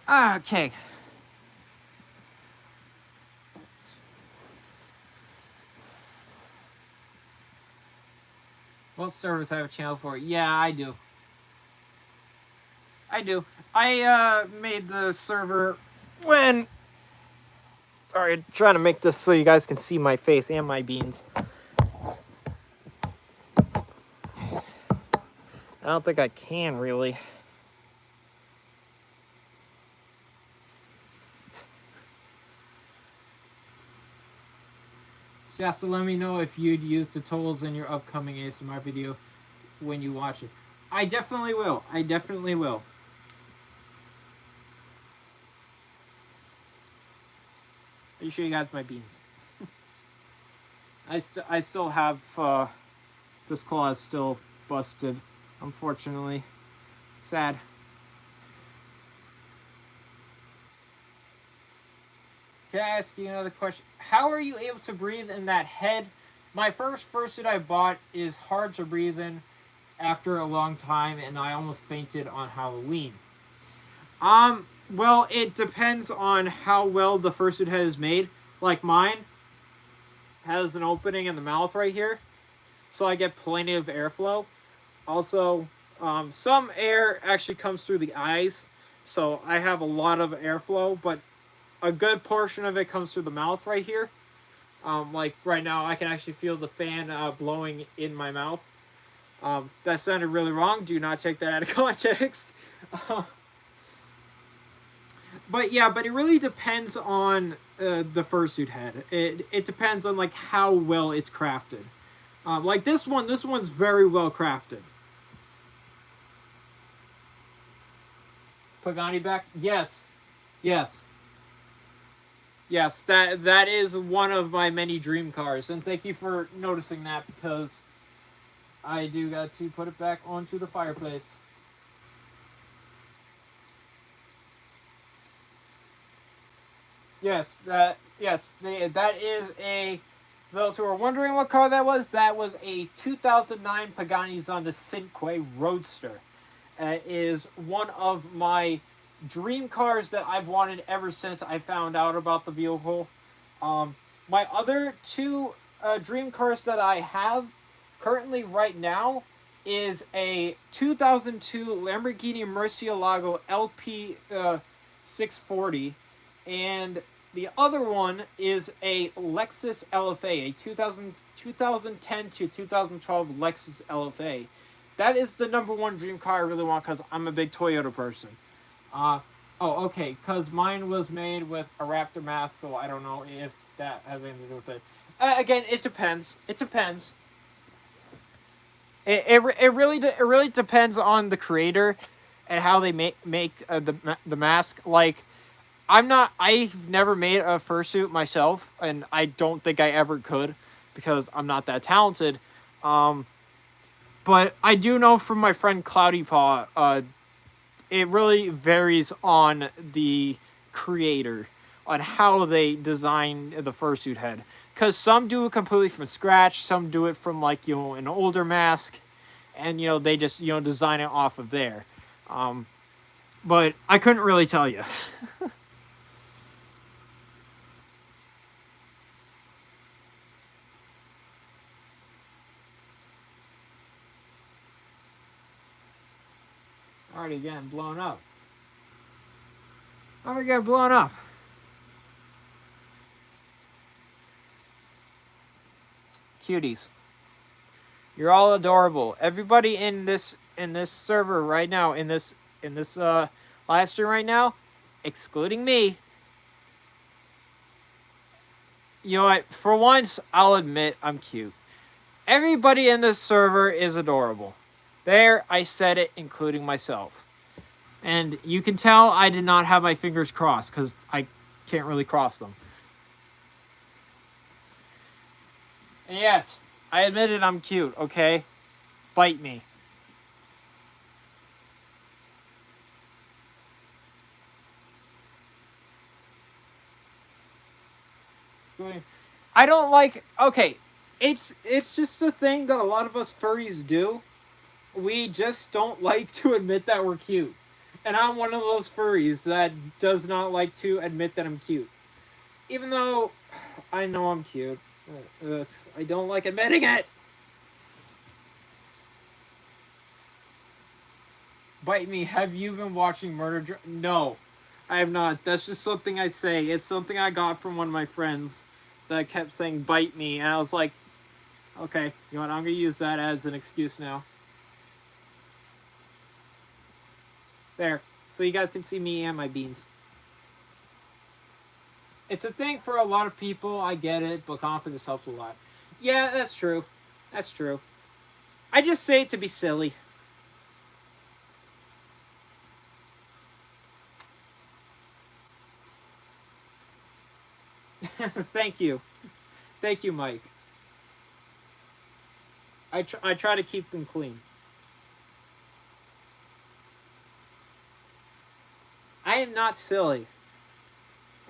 Okay. What servers have a channel for? Yeah, I do. I made the server when... Sorry, trying to make this so you guys can see my face and my beans. I don't think I can, really. Shasta, let me know if you'd use the tools in your upcoming ASMR video when you watch it. I definitely will. I definitely will. Let me show you guys my beans. I still have this claw is still busted, unfortunately. Sad. Can I ask you another question? How are you able to breathe in that head? My first fursuit I bought is hard to breathe in after a long time, and I almost fainted on Halloween. Well, it depends on how well the fursuit head is made. Like mine has an opening in the mouth right here, so I get plenty of airflow. Also, some air actually comes through the eyes, so I have a lot of airflow, but a good portion of it comes through the mouth right here. Like right now, I can actually feel the fan blowing in my mouth. That sounded really wrong. Do not take that out of context. But yeah, but it really depends on the fursuit head. It depends on like how well it's crafted. Like this one's very well crafted. Pagani back? Yes. Yes. Yes, that is one of my many dream cars, and thank you for noticing that, because I do got to put it back onto the fireplace. Yes, that is a... Those who are wondering what car that was a 2009 Pagani Zonda Cinque Roadster. It is one of my dream cars that I've wanted ever since I found out about the vehicle. My other two dream cars that I have currently right now is a 2002 Lamborghini Murcielago LP 640, and the other one is a Lexus LFA, a 2010 to 2012 Lexus LFA. That is the number one dream car I really want, because I'm a big Toyota person. Oh, okay, because mine was made with a Raptor mask, so I don't know if that has anything to do with it. Again, it depends. It depends. It really depends on the creator and how they make the mask. Like, I've never made a fursuit myself, and I don't think I ever could, because I'm not that talented. But I do know from my friend Cloudy Paw, it really varies on the creator, on how they design the fursuit head. Because some do it completely from scratch, some do it from, like, you know, an older mask, and, you know, they just, you know, design it off of there. But I couldn't really tell you. Already getting blown up. Already getting blown up. Cuties. You're all adorable. Everybody in this server right now, in this in this live stream right now, excluding me. You know what? For once, I'll admit I'm cute. Everybody in this server is adorable. There, I said it, including myself. And you can tell I did not have my fingers crossed because I can't really cross them. And yes, I admitted I'm cute, okay? Bite me. I don't like... Okay, it's just a thing that a lot of us furries do. We just don't like to admit that we're cute. And I'm one of those furries that does not like to admit that I'm cute. Even though I know I'm cute. I don't like admitting it. Bite me. Have you been watching Murder? No, I have not. That's just something I say. It's something I got from one of my friends that kept saying bite me. And I was like, okay, you know what? I'm going to use that as an excuse now. There. So you guys can see me and my beans. It's a thing for a lot of people. I get it. But confidence helps a lot. Yeah, that's true. That's true. I just say it to be silly. Thank you. Thank you, Mike. I try to keep them clean. I am not silly.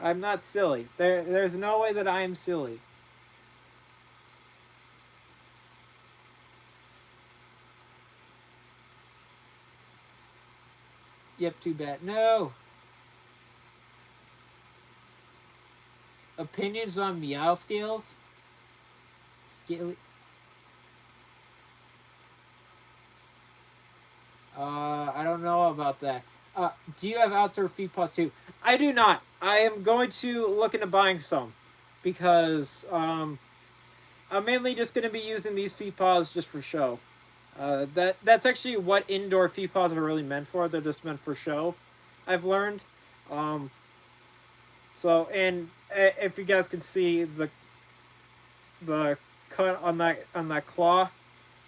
I'm not silly. There's no way that I am silly. Yep, too bad. No. Opinions on meow scales? Scaly. I don't know about that. Do you have outdoor feet paws too? I do not. I am going to look into buying some. Because, I'm mainly just going to be using these feet paws just for show. That's actually what indoor feet paws are really meant for. They're just meant for show, I've learned. So, and if you guys can see the cut on that claw,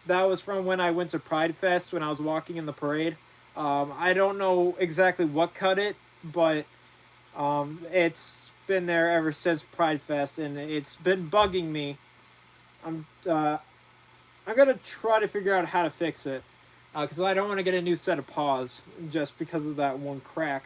that was from when I went to Pride Fest when I was walking in the parade. I don't know exactly what cut it, but it's been there ever since Pride Fest, and it's been bugging me. I'm gonna try to figure out how to fix it, because I don't want to get a new set of paws just because of that one crack.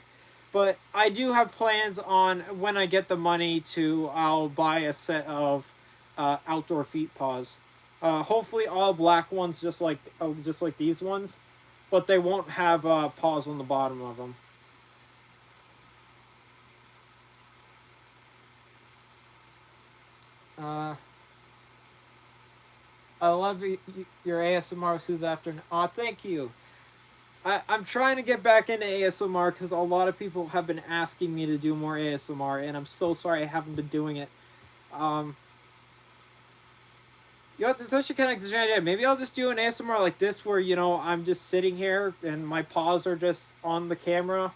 But I do have plans on when I get the money I'll buy a set of outdoor feet paws. Hopefully all black ones, just like these ones, but they won't have paws on the bottom of them. I love your ASMR, Sue's afternoon. Aw, thank you. I'm trying to get back into ASMR because a lot of people have been asking me to do more ASMR, and I'm so sorry I haven't been doing it. You know, it's such a kind of exaggerated idea. Maybe I'll just do an ASMR like this where, you know, I'm just sitting here and my paws are just on the camera.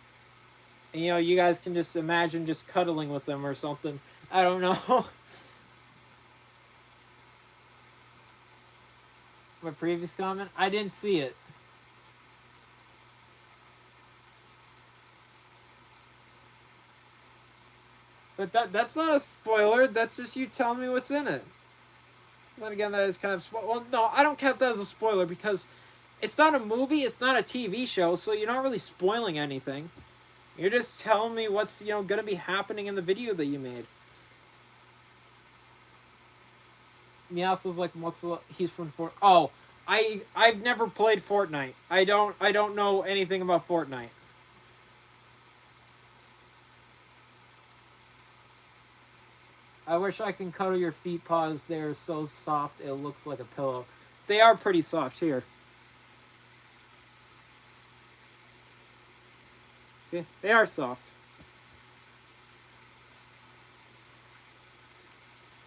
And, you know, you guys can just imagine just cuddling with them or something. I don't know. My previous comment? I didn't see it. But that's not a spoiler. That's just you telling me what's in it. Then again, that is kind of... Well, no, I don't count that as a spoiler because it's not a movie, it's not a TV show, so you're not really spoiling anything. You're just telling me what's, you know, going to be happening in the video that you made. Meows's like, he's from Fortnite. Oh, I've never played Fortnite. I don't know anything about Fortnite. I wish I can cuddle your feet paws. They're so soft, it looks like a pillow. They are pretty soft here. See? They are soft.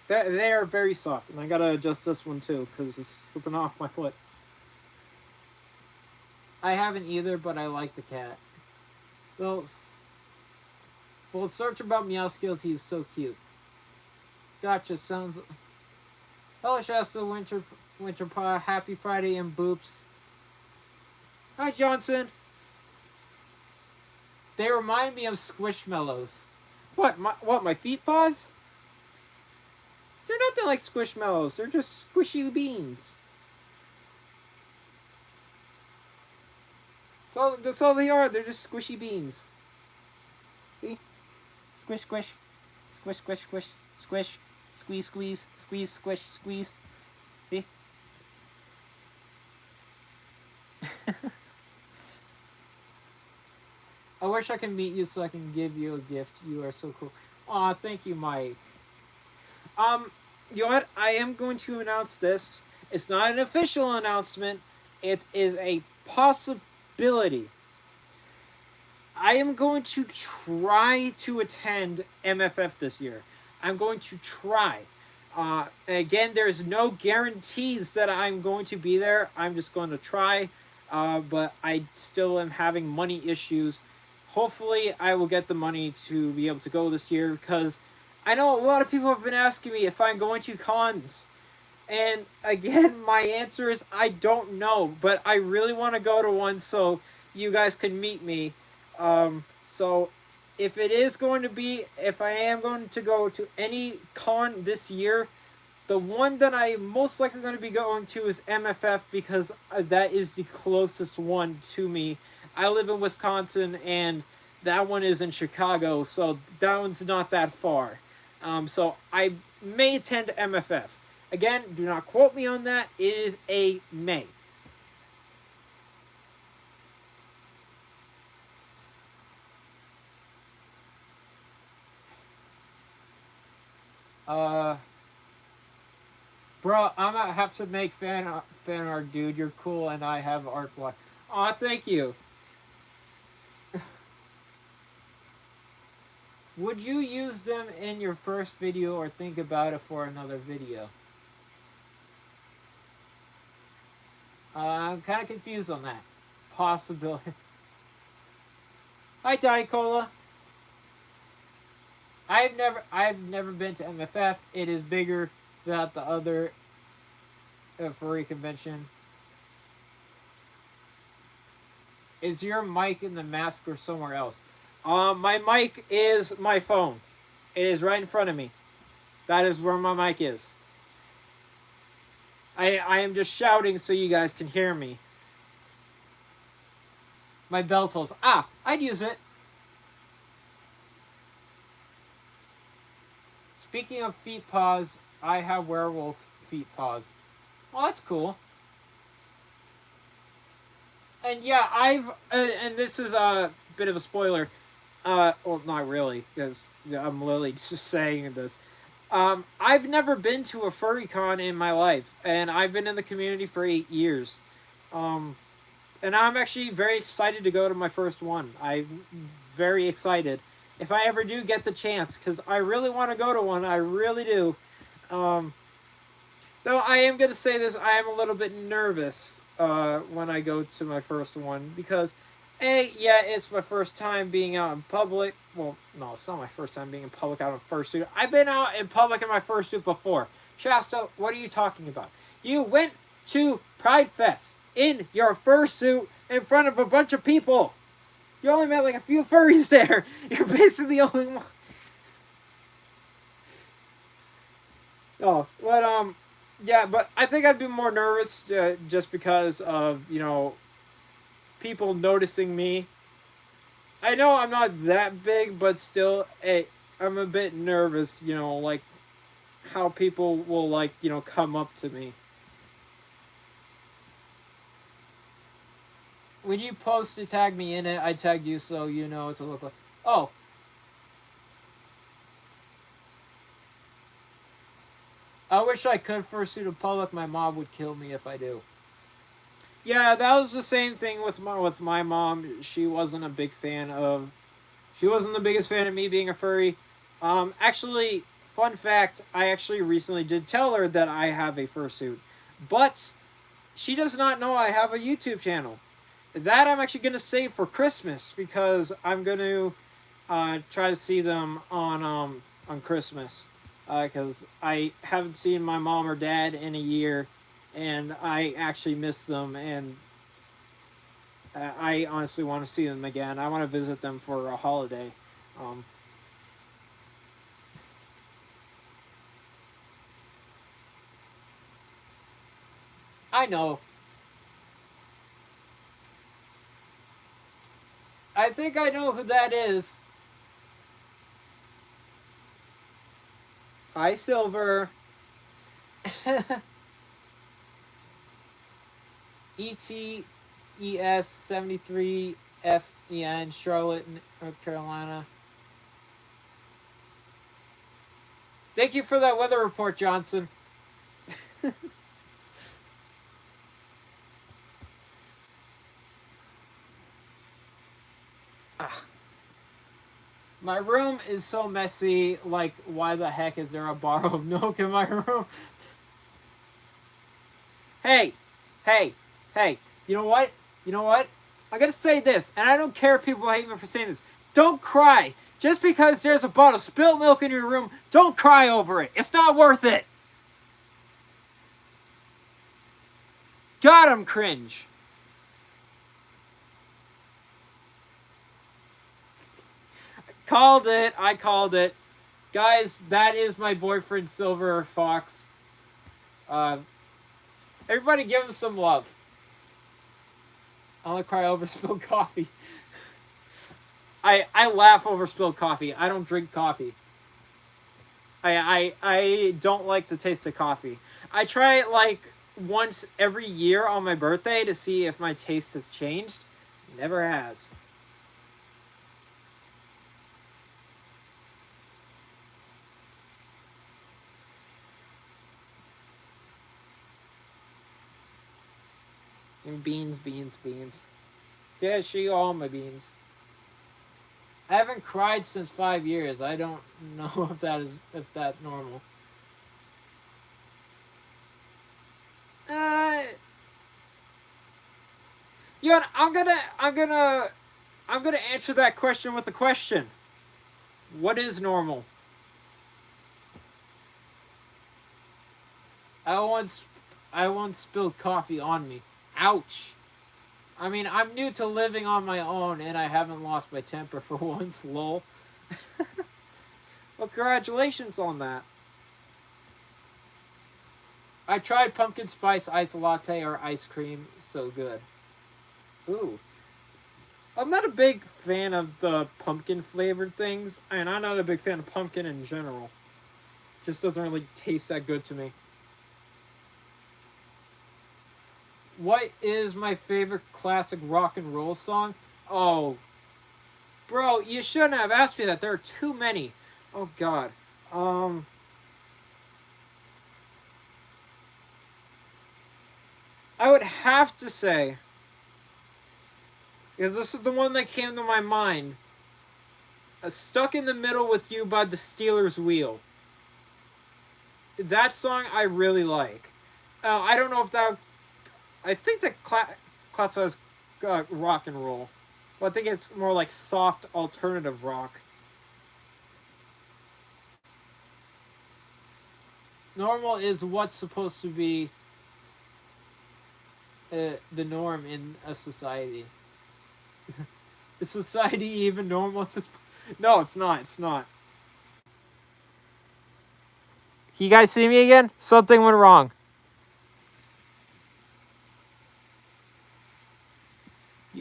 They are very soft. And I gotta adjust this one too, because it's slipping off my foot. I haven't either, but I like the cat. Well, search about Meow Skills. He's so cute. Gotcha. Sounds. Hello, Shasta. Winter Pie. Happy Friday and boops. Hi, Johnson. They remind me of Squishmallows. What? My feet paws? They're nothing like Squishmallows. They're just squishy beans. That's all they are. They're just squishy beans. See? Squish, squish. Squish, squish, squish. Squish. Squeeze, squeeze. Squeeze, squish, squeeze. See? I wish I could meet you so I can give you a gift. You are so cool. Aw, thank you, Mike. You know what? I am going to announce this. It's not an official announcement. It is a possibility. I am going to try to attend MFF this year. I'm going to try. Again, there's no guarantees that I'm going to be there. I'm just going to try. But I still am having money issues. Hopefully, I will get the money to be able to go this year, because I know a lot of people have been asking me if I'm going to cons. And again, my answer is I don't know, but I really want to go to one so you guys can meet me. So if it is going to be, if I am going to go to any con this year, the one that I'm most likely going to be going to is MFF, because that is the closest one to me. I live in Wisconsin, and that one is in Chicago, so that one's not that far. So I may attend MFF. Again, do not quote me on that. It is a may. Bro, I'm gonna have to make fan art, dude. You're cool, and I have art block. Aw, thank you. Would you use them in your first video or think about it for another video? I'm kind of confused on that. Possibility. Hi, Diet Cola. I've never been to MFF. It is bigger than the other furry convention. Is your mic in the mask or somewhere else? My mic is my phone. It is right in front of me. That is where my mic is. I am just shouting so you guys can hear me. My bell tolls. Ah, I'd use it. Speaking of feet paws, I have werewolf feet paws. Well, that's cool. And yeah, and this is a bit of a spoiler. Well, not really, because I'm literally just saying this. I've never been to a furry con in my life, and I've been in the community for 8 years. And I'm actually very excited to go to my first one. I'm very excited. If I ever do get the chance, because I really want to go to one, I really do. Though I am going to say this, I am a little bit nervous when I go to my first one, because yeah, it's my first time being out in public. Well, no, it's not my first time being in public out in Fursuit. I've been out in public in my Fursuit before. Shasta, what are you talking about? You went to Pride Fest in your Fursuit in front of a bunch of people. You only met like a few furries there. You're basically the only one. Oh, but yeah, but I think I'd be more nervous just because of, you know, people noticing me. I know I'm not that big, but still, I'm a bit nervous, you know, like how people will, like, you know, come up to me. When you post to tag me in it, I tagged you so you know it's a look like. Oh. I wish I could Fursuit in public. My mom would kill me if I do. Yeah, that was the same thing with my mom. She wasn't a big fan of... She wasn't the biggest fan of me being a furry. Actually, fun fact, I actually recently did tell her that I have a fursuit. But she does not know I have a YouTube channel. That I'm actually gonna save for Christmas because I'm gonna try to see them on Christmas because I haven't seen my mom or dad in a year, and I actually miss them, and I honestly want to see them again. I want to visit them for a holiday. Um, I know. I think I know who that is. Hi, Silver. ETES 73 FEN, Charlotte, North Carolina. Thank you for that weather report, Johnson. Ah. My room is so messy. Like, why the heck is there a bar of milk in my room? Hey, hey, hey. You know what? You know what? I'm gonna say this, and I don't care if people hate me for saying this. Don't cry. Just because there's a bottle of spilled milk in your room, don't cry over it. It's not worth it. God, I'm cringe. Called it. I called it. Guys, that is my boyfriend, Silver Fox. Everybody give him some love. I only cry over spilled coffee. I laugh over spilled coffee. I don't drink coffee. I don't like the taste of coffee. I try it like once every year on my birthday to see if my taste has changed. Never has. And beans, beans, beans. Yeah, she all my beans. I haven't cried since 5 years. I don't know if that's normal. Uh, yeah, I'm gonna answer that question with a question. What is normal? I once I once spilled coffee on me. Ouch. I mean, I'm new to living on my own, and I haven't lost my temper for once, lol. Well, congratulations on that. I tried pumpkin spice ice latte or ice cream. So good. Ooh. I'm not a big fan of the pumpkin flavored things, and I'm not a big fan of pumpkin in general. It just doesn't really taste that good to me. What is my favorite classic rock and roll song? Oh, bro, you shouldn't have asked me that. There are too many. Oh God. Um, I would have to say, because this is the one that came to my mind. Stuck in the Middle with You by the Steelers Wheel. That song I really like. I don't know if that. I think that classifies rock and roll. Well, I think it's more like soft alternative rock. Normal is what's supposed to be the norm in a society. Is society even normal at this point? No, it's not. It's not. Can you guys see me again? Something went wrong.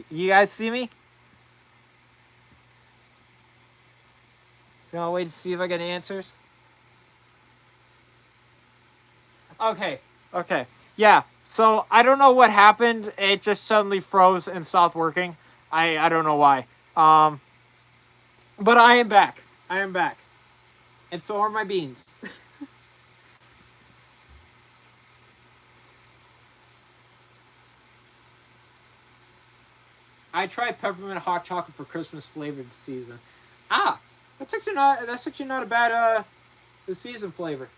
You guys see me? Can I wait to see if I get answers? Okay. Okay. Yeah. So I don't know what happened. It just suddenly froze and stopped working. I don't know why. But I am back. I am back. And so are my beans. I tried peppermint hot chocolate for Christmas flavored season. Ah, that's actually not a bad the season flavor.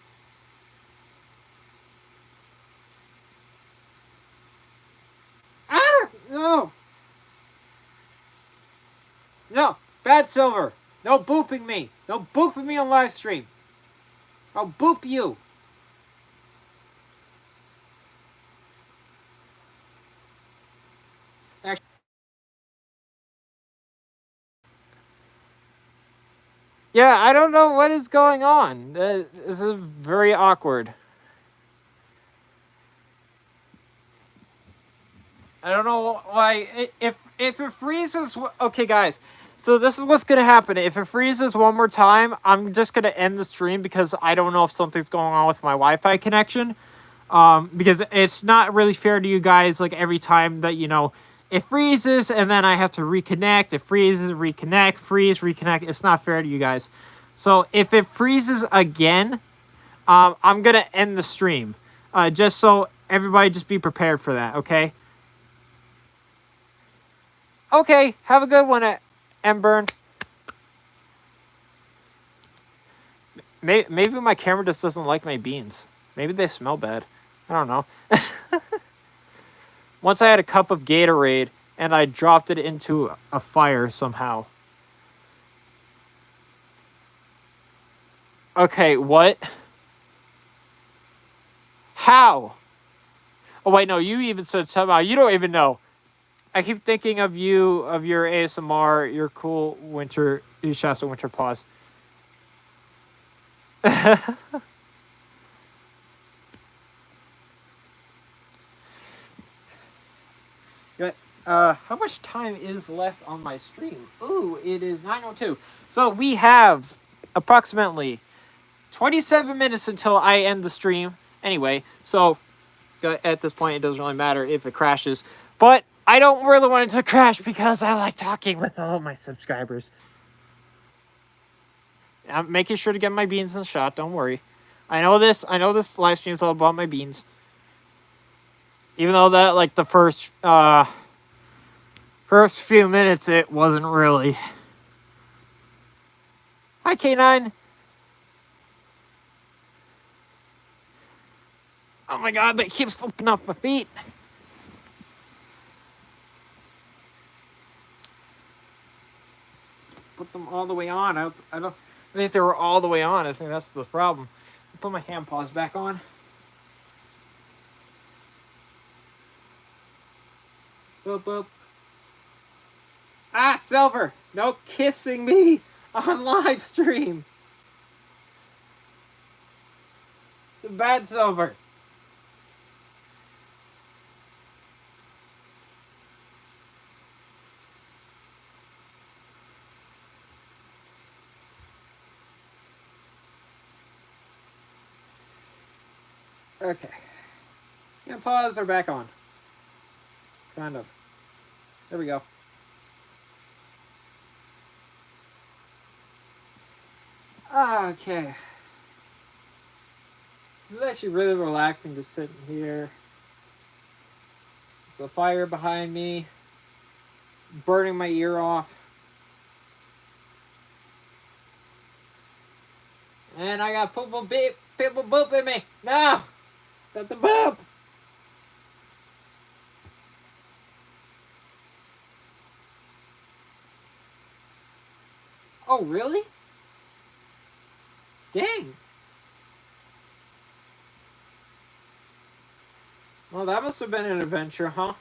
Ah, no. Bad Silver, no booping me. No booping me on live stream. I'll boop you. Actually, yeah, I don't know what is going on. This is very awkward. I don't know why. If it freezes, okay, guys. So this is what's gonna happen. If it freezes one more time, I'm just gonna end the stream because I don't know if something's going on with my Wi-Fi connection. Because it's not really fair to you guys. Like every time that it freezes and then I have to reconnect. It freezes, reconnect, freeze, reconnect. It's not fair to you guys. So if it freezes again, I'm gonna end the stream. Just so everybody just be prepared for that. Okay. Okay, have a good one, Embern. Maybe my camera just doesn't like my beans. Maybe they smell bad. I don't know. Once I had a cup of Gatorade and I dropped it into a fire somehow. Okay, what? How? Oh, wait, no, you even said somehow. You don't even know. I keep thinking of you, of your ASMR, your cool winter, Shasta winter pause. How much time is left on my stream? Ooh, it is 9:02. So we have approximately 27 minutes until I end the stream. Anyway, so at this point, it doesn't really matter if it crashes. But I don't really want it to crash because I like talking with all of my subscribers. I'm making sure to get my beans in the shot. Don't worry. I know this live stream is all about my beans. Even though that, like, the first few minutes, it wasn't really. Hi, K9. Oh my god, they keep slipping off my feet. Put them all the way on. I don't think they were all the way on. I think that's the problem. I'll put my hand paws back on. Boop, boop. Ah, Silver! No kissing me on live stream. The bad Silver. Okay. And paws are back on. Kind of. There we go. Okay. This is actually really relaxing to sit in here. There's a fire behind me. Burning my ear off. And I got people booping me. No! Stop the boop! Oh, really? Dang. Well, that must have been an adventure, huh?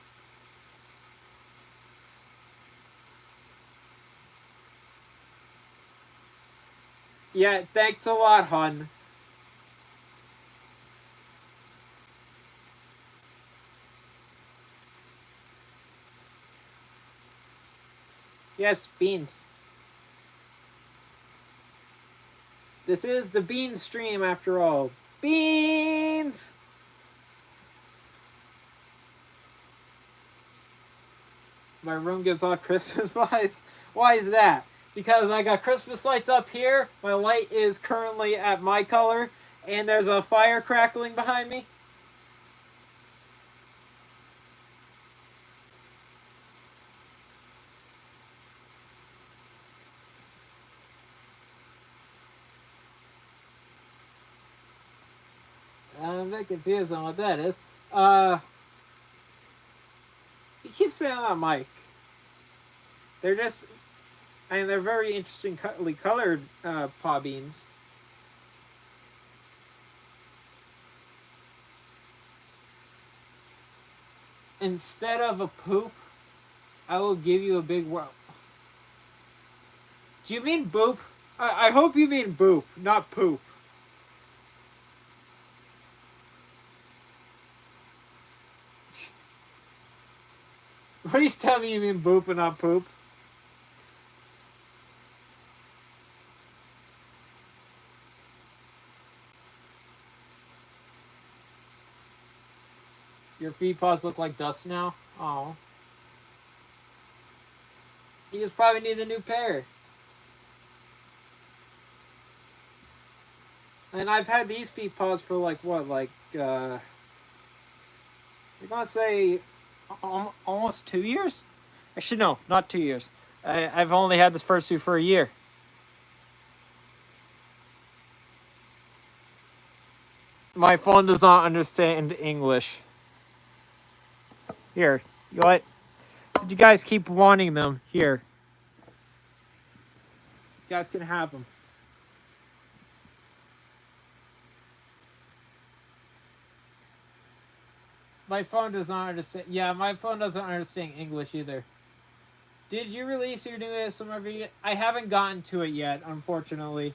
Yeah, thanks a lot, hun. Yes, beans. This is the bean stream after all. Beans! My room gives off Christmas vibes. Why is that? Because I got Christmas lights up here. My light is currently at my color. And there's a fire crackling behind me. I'm a bit confused on what that is. You keep saying that mic. They're just... And they're very interestingly colored paw beans. Instead of a poop, I will give you a big wow. Do you mean boop? I hope you mean boop, not poop. Please tell me you mean boop and not poop. Your feet paws look like dust now? Oh. You just probably need a new pair. And I've had these feet paws for like what? Like, you're gonna say almost 2 years? Actually, no, not 2 years. I've only had this fursuit for a year. My phone does not understand English. Here, you know what? Did you guys keep wanting them? Here. You guys can have them. My phone does not understand. Yeah, my phone doesn't understand English either. Did you release your new ASMR video? I haven't gotten to it yet, unfortunately.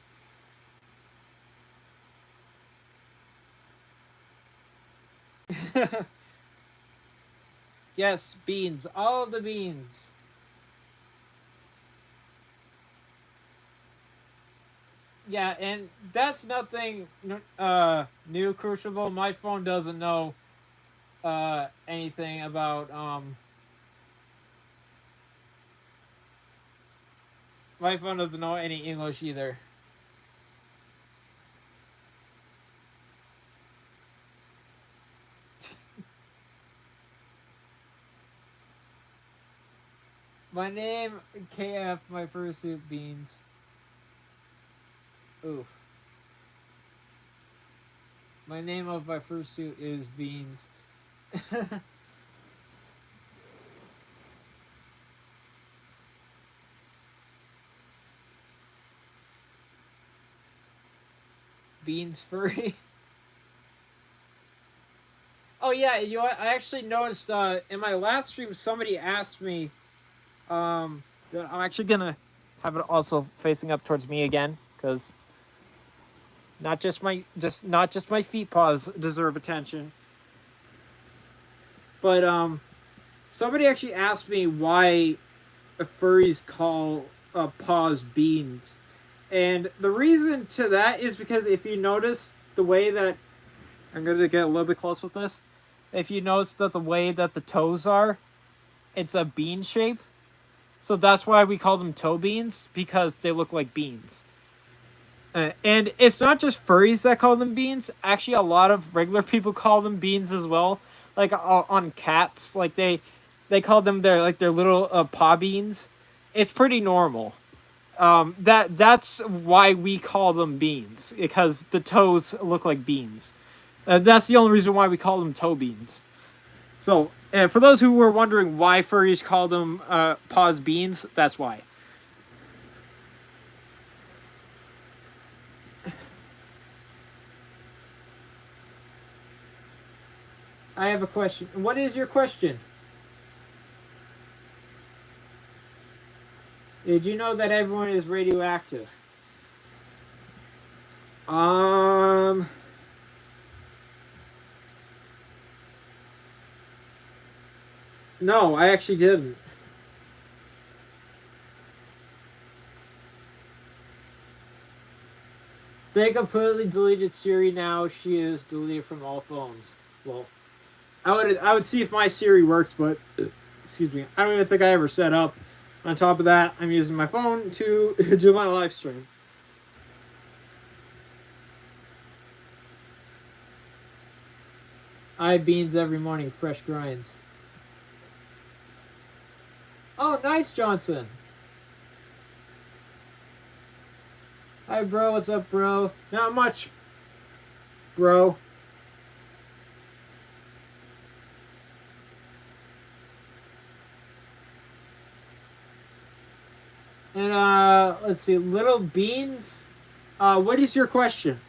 Yes, beans. All of the beans. Yeah, and that's nothing new, Crucible. My phone doesn't know anything about my phone doesn't know any English either. My name KF, my fursuit beans. Oof. My name of my fursuit is Beans. Beans Furry. Oh yeah, you know what? I actually noticed in my last stream somebody asked me. I'm actually gonna have it also facing up towards me again, because not just my feet paws deserve attention. But somebody actually asked me why furries call paws beans, and the reason to that is because if you notice the way that I'm gonna get a little bit close with this, if you notice that the way that the toes are, it's a bean shape. So that's why we call them toe beans, because they look like beans. And it's not just furries that call them beans. Actually, a lot of regular people call them beans as well. Like on cats, like they call them their little paw beans. It's pretty normal. That's why we call them beans, because the toes look like beans. That's the only reason why we call them toe beans. So, for those who were wondering why furries call them paws beans, that's why. I have a question. What is your question? Did you know that everyone is radioactive? No, I actually didn't. They completely deleted Siri now. She is deleted from all phones. Well, I would see if my Siri works, but excuse me, I don't even think I ever set up. On top of that, I'm using my phone to do my live stream. I have beans every morning, fresh grinds. Oh, nice, Johnson. Hi, bro. What's up, bro? Not much, bro. And let's see, Little Beans. What is your question?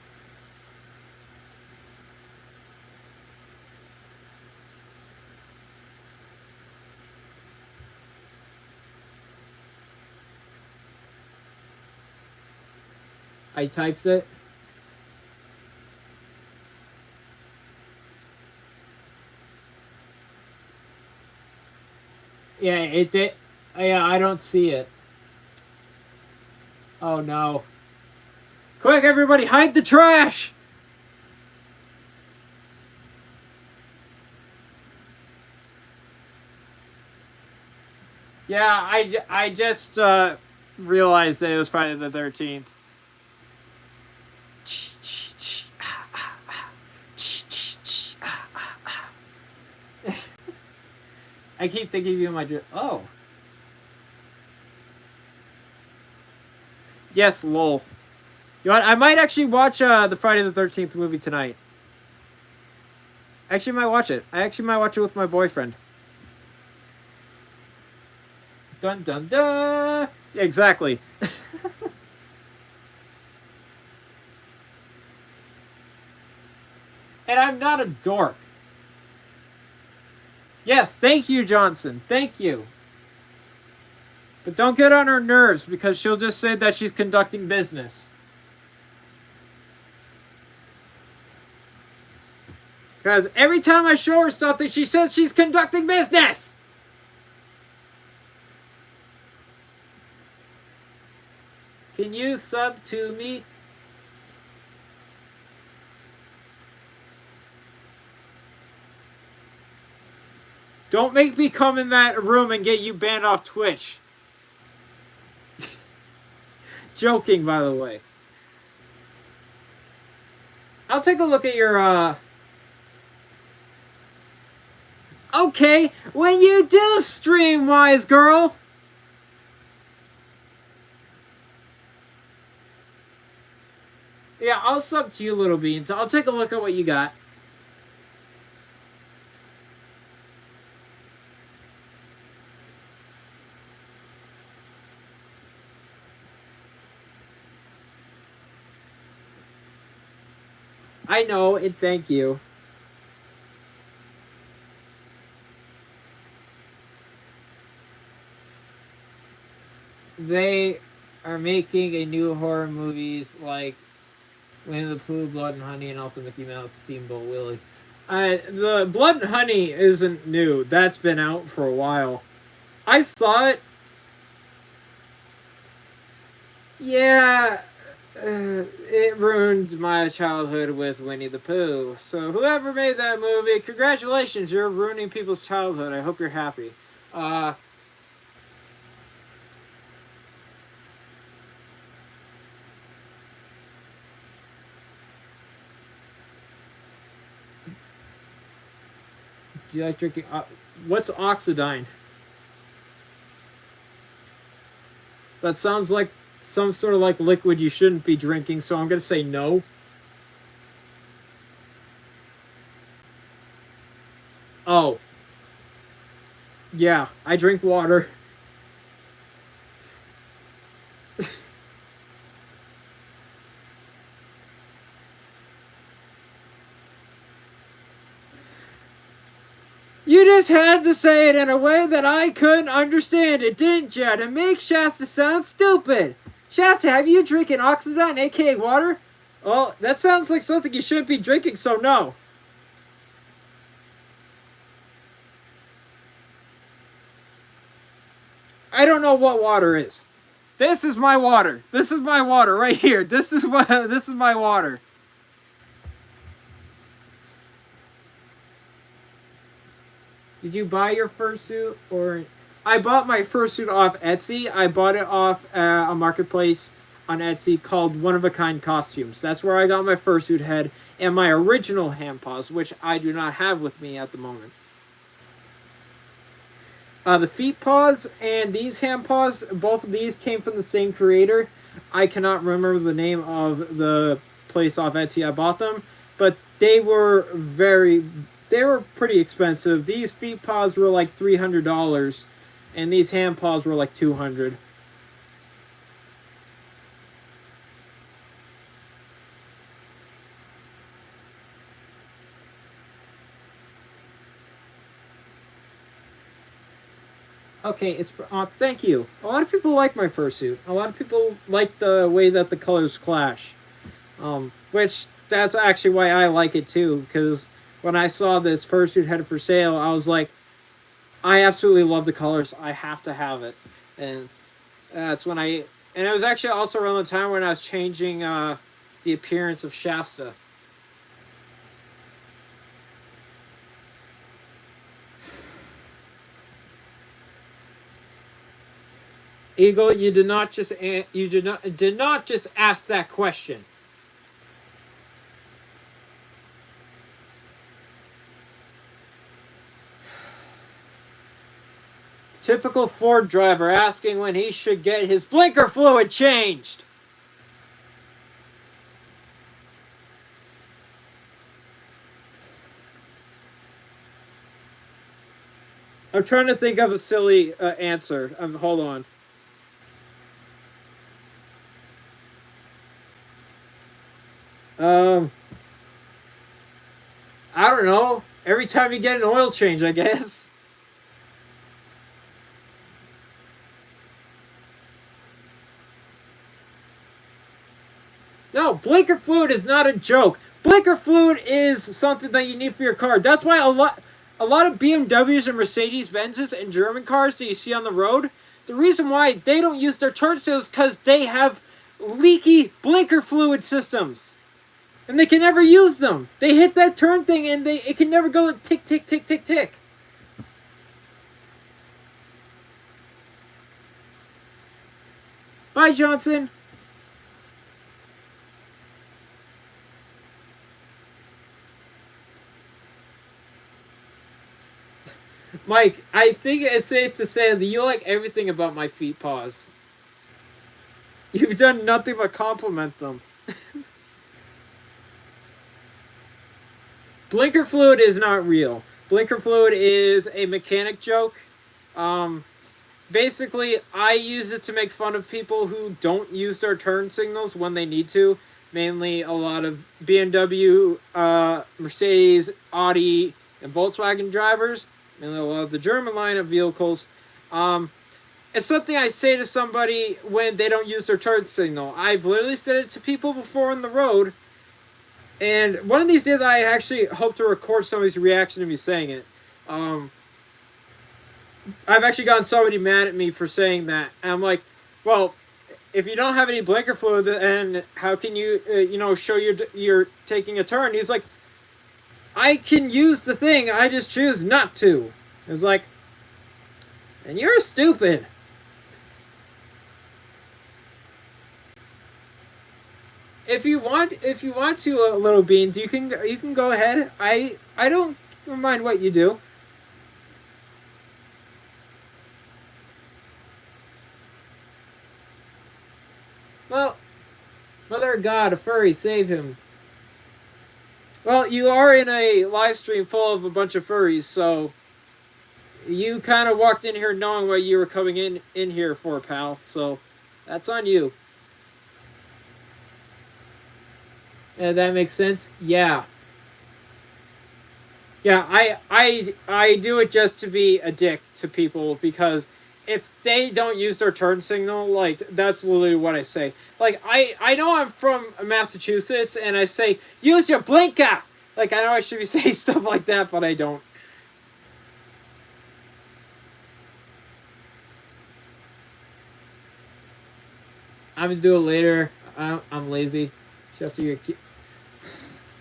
I typed it. Yeah, it did. Yeah, I don't see it. Oh no. Quick, everybody, hide the trash! Yeah, I just realized that it was Friday the 13th. I keep thinking of you in my dream. Oh. Yes, lol. You know what? I might actually watch the Friday the 13th movie tonight. Actually, might watch it. I actually might watch it with my boyfriend. Dun dun dun! Yeah, exactly. And I'm not a dork. Yes, thank you, Johnson. Thank you. But don't get on her nerves because she'll just say that she's conducting business. Because every time I show her something, she says she's conducting business! Can you sub to me? Don't make me come in that room and get you banned off Twitch. Joking, by the way. I'll take a look at your, Okay, when you do stream, wise girl. Yeah, I'll sub to you, Little Beans. I'll take a look at what you got. I know, and thank you. They are making a new horror movies like Winnie the Pooh, Blood and Honey, and also Mickey Mouse, Steamboat Willie. The Blood and Honey isn't new. That's been out for a while. I saw it. Yeah, it ruined my childhood with Winnie the Pooh. So whoever made that movie, congratulations, you're ruining people's childhood. I hope you're happy. Do you like drinking? What's oxidine? That sounds like some sort of like liquid you shouldn't be drinking, so I'm gonna say no. Oh. Yeah, I drink water. You just had to say it in a way that I couldn't understand it, didn't you? To make Shasta sound stupid. Shasta, have you drinking oxidine, aka water? Well, that sounds like something you shouldn't be drinking, so no. I don't know what water is. This is my water. This is my water right here. This is my water. Did you buy your fursuit or? I bought my fursuit off Etsy. I bought it off a marketplace on Etsy called One of a Kind Costumes. That's where I got my fursuit head and my original hand paws, which I do not have with me at the moment. The feet paws and these hand paws, both of these came from the same creator. I cannot remember the name of the place off Etsy I bought them, but they were pretty expensive. These feet paws were like $300, and these hand paws were like $200. Okay, it's thank you. A lot of people like my fursuit. A lot of people like the way that the colors clash. Which that's actually why I like it too. Because when I saw this fursuit headed for sale, I was like, I absolutely love the colors. I have to have it, and that's when I. And it was actually also around the time when I was changing the appearance of Shasta. Eagle, you did not just did not just ask that question. Typical Ford driver asking when he should get his blinker fluid changed. I'm trying to think of a silly answer. Hold on. I don't know. Every time you get an oil change, I guess. No, blinker fluid is not a joke. Blinker fluid is something that you need for your car. That's why a lot of BMWs and Mercedes Benzes and German cars that you see on the road, the reason why they don't use their turn signals is because they have leaky blinker fluid systems. And they can never use them. They hit that turn thing and it can never go tick, tick, tick, tick, tick. Bye, Johnson. Mike, I think it's safe to say that you like everything about my feet paws. You've done nothing but compliment them. Blinker fluid is not real. Blinker fluid is a mechanic joke. Basically, I use it to make fun of people who don't use their turn signals when they need to. Mainly a lot of BMW, Mercedes, Audi, and Volkswagen drivers. Mainly a lot of the German line of vehicles. It's something I say to somebody when they don't use their turn signal. I've literally said it to people before on the road. And one of these days, I actually hope to record somebody's reaction to me saying it. I've actually gotten somebody mad at me for saying that. And I'm like, well, if you don't have any blinker fluid, then how can you, show you're taking a turn? He's like, I can use the thing, I just choose not to. It's like, and you're stupid. If you want to, little beans, you can go ahead. I don't mind what you do. Well, Mother of God, a furry, save him. Well, you are in a live stream full of a bunch of furries, so you kind of walked in here knowing what you were coming in here for, pal. So that's on you. Yeah, that makes sense. Yeah. Yeah, I do it just to be a dick to people because if they don't use their turn signal, like, that's literally what I say. Like, I know I'm from Massachusetts, and I say, use your blinker! Like, I know I should be saying stuff like that, but I don't. I'm gonna do it later. I'm lazy. Shasta, you're cute.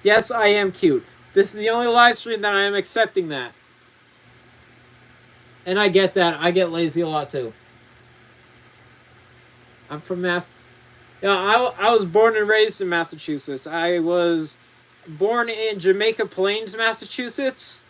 Yes, I am cute. This is the only live stream that I am accepting that. And I get that. I get lazy a lot too. I'm from Mass. Yeah, I was born and raised in Massachusetts. I was born in Jamaica Plains, Massachusetts.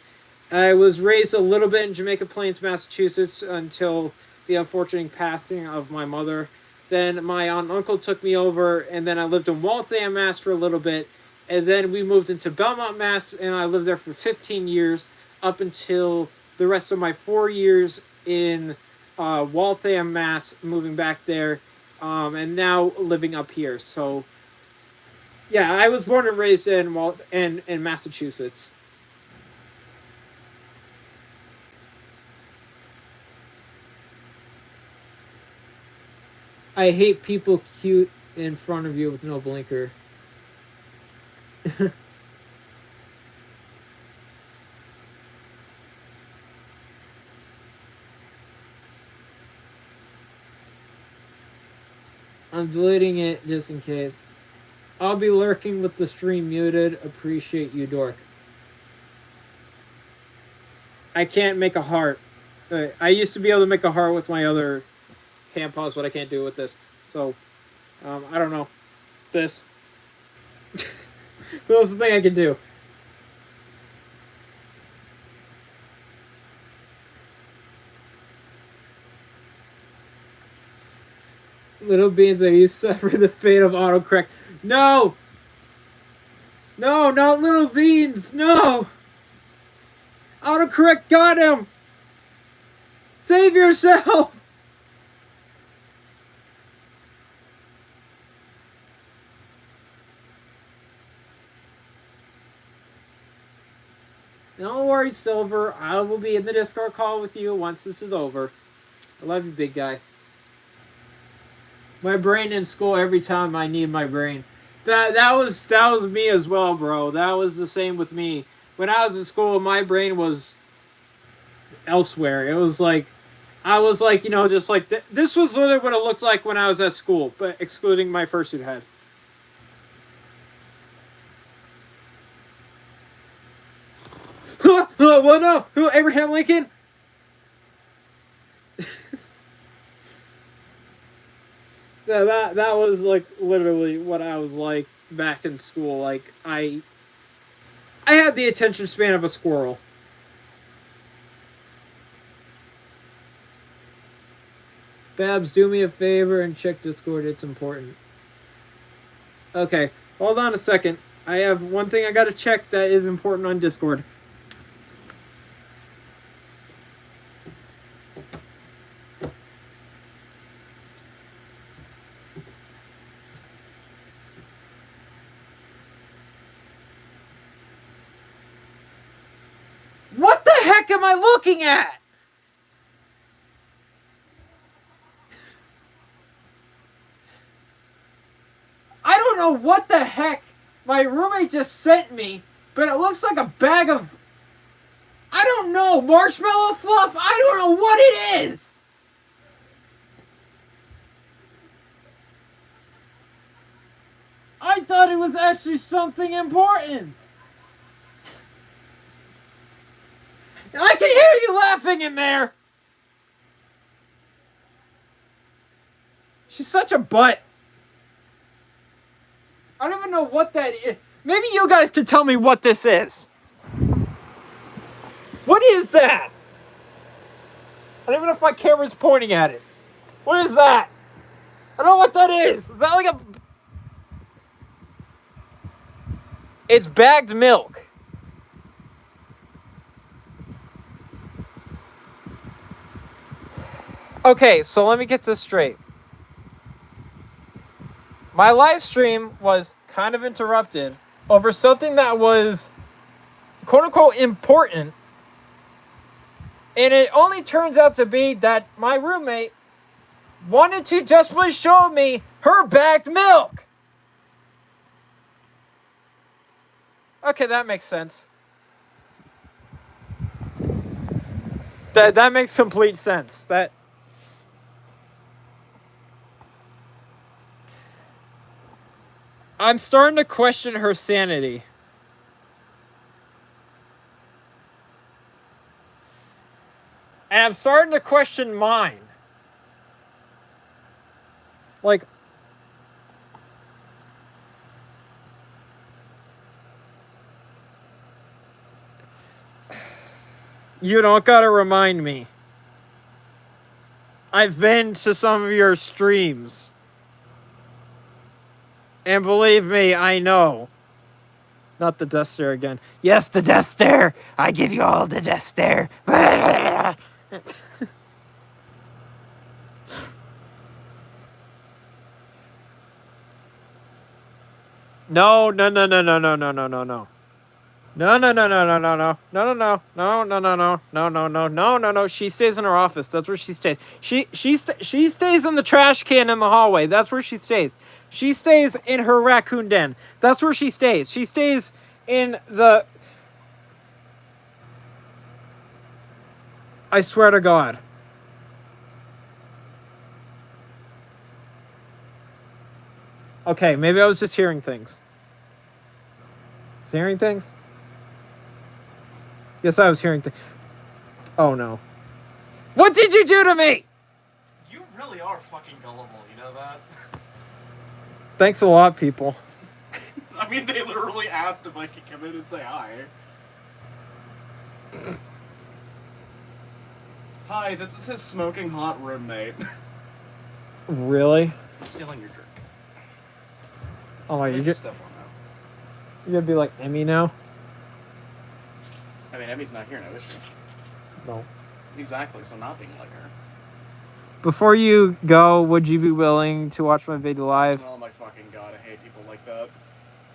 I was raised a little bit in Jamaica Plains, Massachusetts until the unfortunate passing of my mother. Then my aunt and uncle took me over, and then I lived in Waltham, Mass for a little bit. And then we moved into Belmont, Mass, and I lived there for 15 years up until the rest of my 4 years in Waltham, Mass, moving back there, and now living up here. So, yeah, I was born and raised in Massachusetts. I hate people cute in front of you with no blinker. I'm deleting it just in case. I'll be lurking with the stream muted. Appreciate you, dork. I can't make a heart. I used to be able to make a heart with my other hand pause, but I can't do it with this. So, I don't know. This. That's the thing I can do. Little beans, are you suffering the fate of autocorrect? No! No, not little beans! No! Autocorrect got him! Save yourself! Don't worry, Silver. I will be in the Discord call with you once this is over. I love you, big guy. My brain in school every time I need my brain. That was me as well, bro. That was the same with me. When I was in school, my brain was elsewhere. It was like I was like, just like this was literally what it looked like when I was at school, but excluding my fursuit head. What no? Who? Abraham Lincoln? that was like literally what I was like back in school. Like I had the attention span of a squirrel. Babs, do me a favor and check Discord. It's important. Okay, hold on a second. I have one thing I gotta check that is important on Discord. What the heck am I looking at? I don't know what the heck my roommate just sent me, but it looks like a bag of, I don't know, marshmallow fluff? I don't know what it is! I thought it was actually something important. I can hear you laughing in there! She's such a butt. I don't even know what that is. Maybe you guys can tell me what this is. What is that? I don't even know if my camera's pointing at it. What is that? I don't know what that is. Is that like a... It's bagged milk. Okay, so let me get this straight. My live stream was kind of interrupted over something that was quote-unquote important. And it only turns out to be that my roommate wanted to desperately show me her bagged milk. Okay, that makes sense. That makes complete sense. I'm starting to question her sanity. And I'm starting to question mine. Like, you don't gotta remind me. I've been to some of your streams. And believe me, I know. Not the death stare again. Yes, the death stare! I give you all the death stare. No. No, no, no, no, no, no, no, no, no, no, no, no, no, no, no, no, no, no, no. She stays in her office. That's where she stays. She stays in the trash can in the hallway. That's where she stays. She stays in her raccoon den. That's where she stays. She stays in the. I swear to God. Okay, maybe I was just hearing things. Was I hearing things? Yes, I was hearing things. Oh no. What did you do to me? You really are fucking gullible, you know that? Thanks a lot, people. I mean, they literally asked if I could come in and say hi. Hi, this is his smoking hot roommate. Really? I'm stealing your drink. Oh my, you just step on that. you're gonna be like Emmy now? I mean, Emmy's not here now, is she? No. Exactly, so not being like her. Before you go, would you be willing to watch my video live? Oh my fucking god, I hate people like that.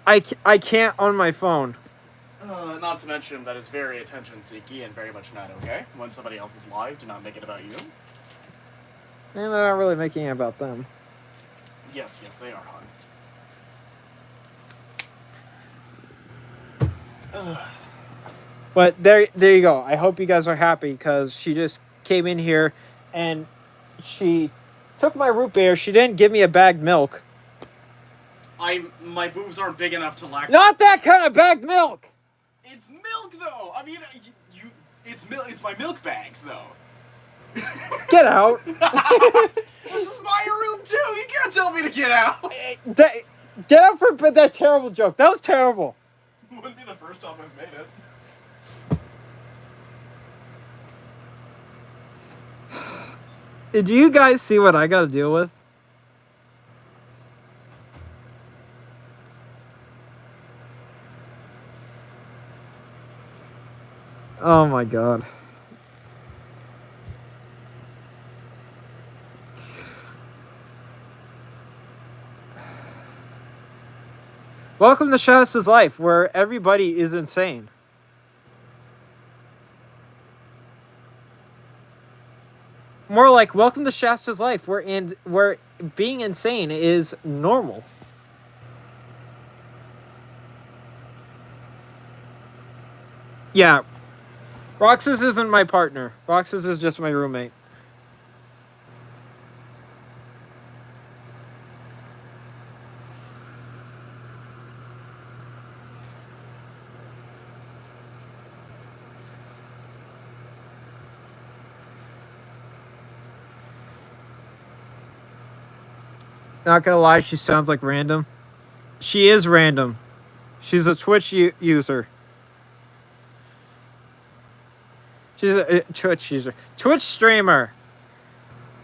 I can't on my phone. Not to mention that is very attention-seeky and very much not okay. When somebody else is live, do not make it about you. And they're not really making it about them. Yes, they are, hon. But there you go. I hope you guys are happy because she just came in here and she took my root beer. She didn't give me a bagged milk. My boobs aren't big enough to lack. Not that kind of bagged milk. It's milk, though. I mean, it's my milk bags, though. Get out. This is my room too. You can't tell me to get out. Get out for that terrible joke. That was terrible. Wouldn't be the first time I've made it. Do you guys see what I gotta deal with? Oh my god. Welcome to Shasta's life, where everybody is insane. More like, welcome to Shasta's life, where being insane is normal. Yeah. Roxas isn't my partner. Roxas is just my roommate. Not gonna lie, she sounds like random. She is random. She's a Twitch user. She's a Twitch user. Twitch streamer.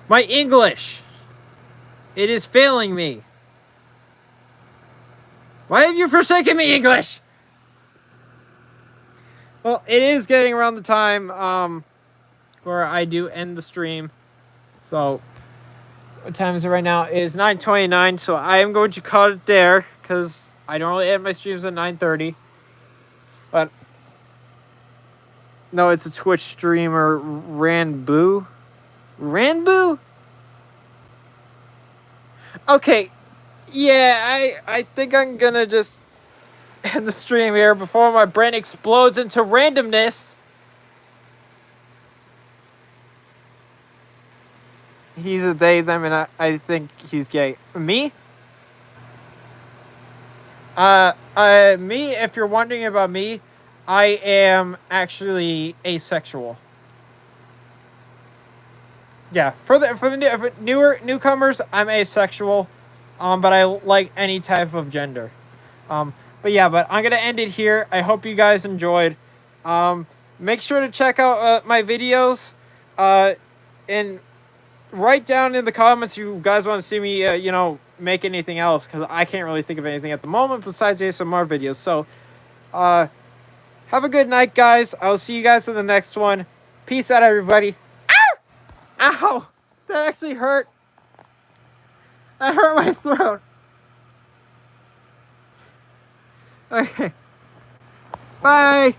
My English. It is failing me. Why have you forsaken me, English? Well, it is getting around the time where I do end the stream. So, what time is it right now? It is 9:29, so I am going to cut it there because I normally end my streams at 9:30. But no, it's a Twitch streamer, Ranboo. Ranboo? Okay, yeah, I think I'm gonna just end the stream here before my brain explodes into randomness. He's a they, them, and I think he's gay. Me? Me, if you're wondering about me, I am actually asexual. Yeah, for the newcomers, I'm asexual, but I like any type of gender. But I'm gonna end it here. I hope you guys enjoyed. Make sure to check out my videos, and write down in the comments if you guys want to see me, make anything else, because I can't really think of anything at the moment besides ASMR videos. So, have a good night, guys. I'll see you guys in the next one. Peace out, everybody. Ow! Ow! That actually hurt. That hurt my throat. Okay. Bye!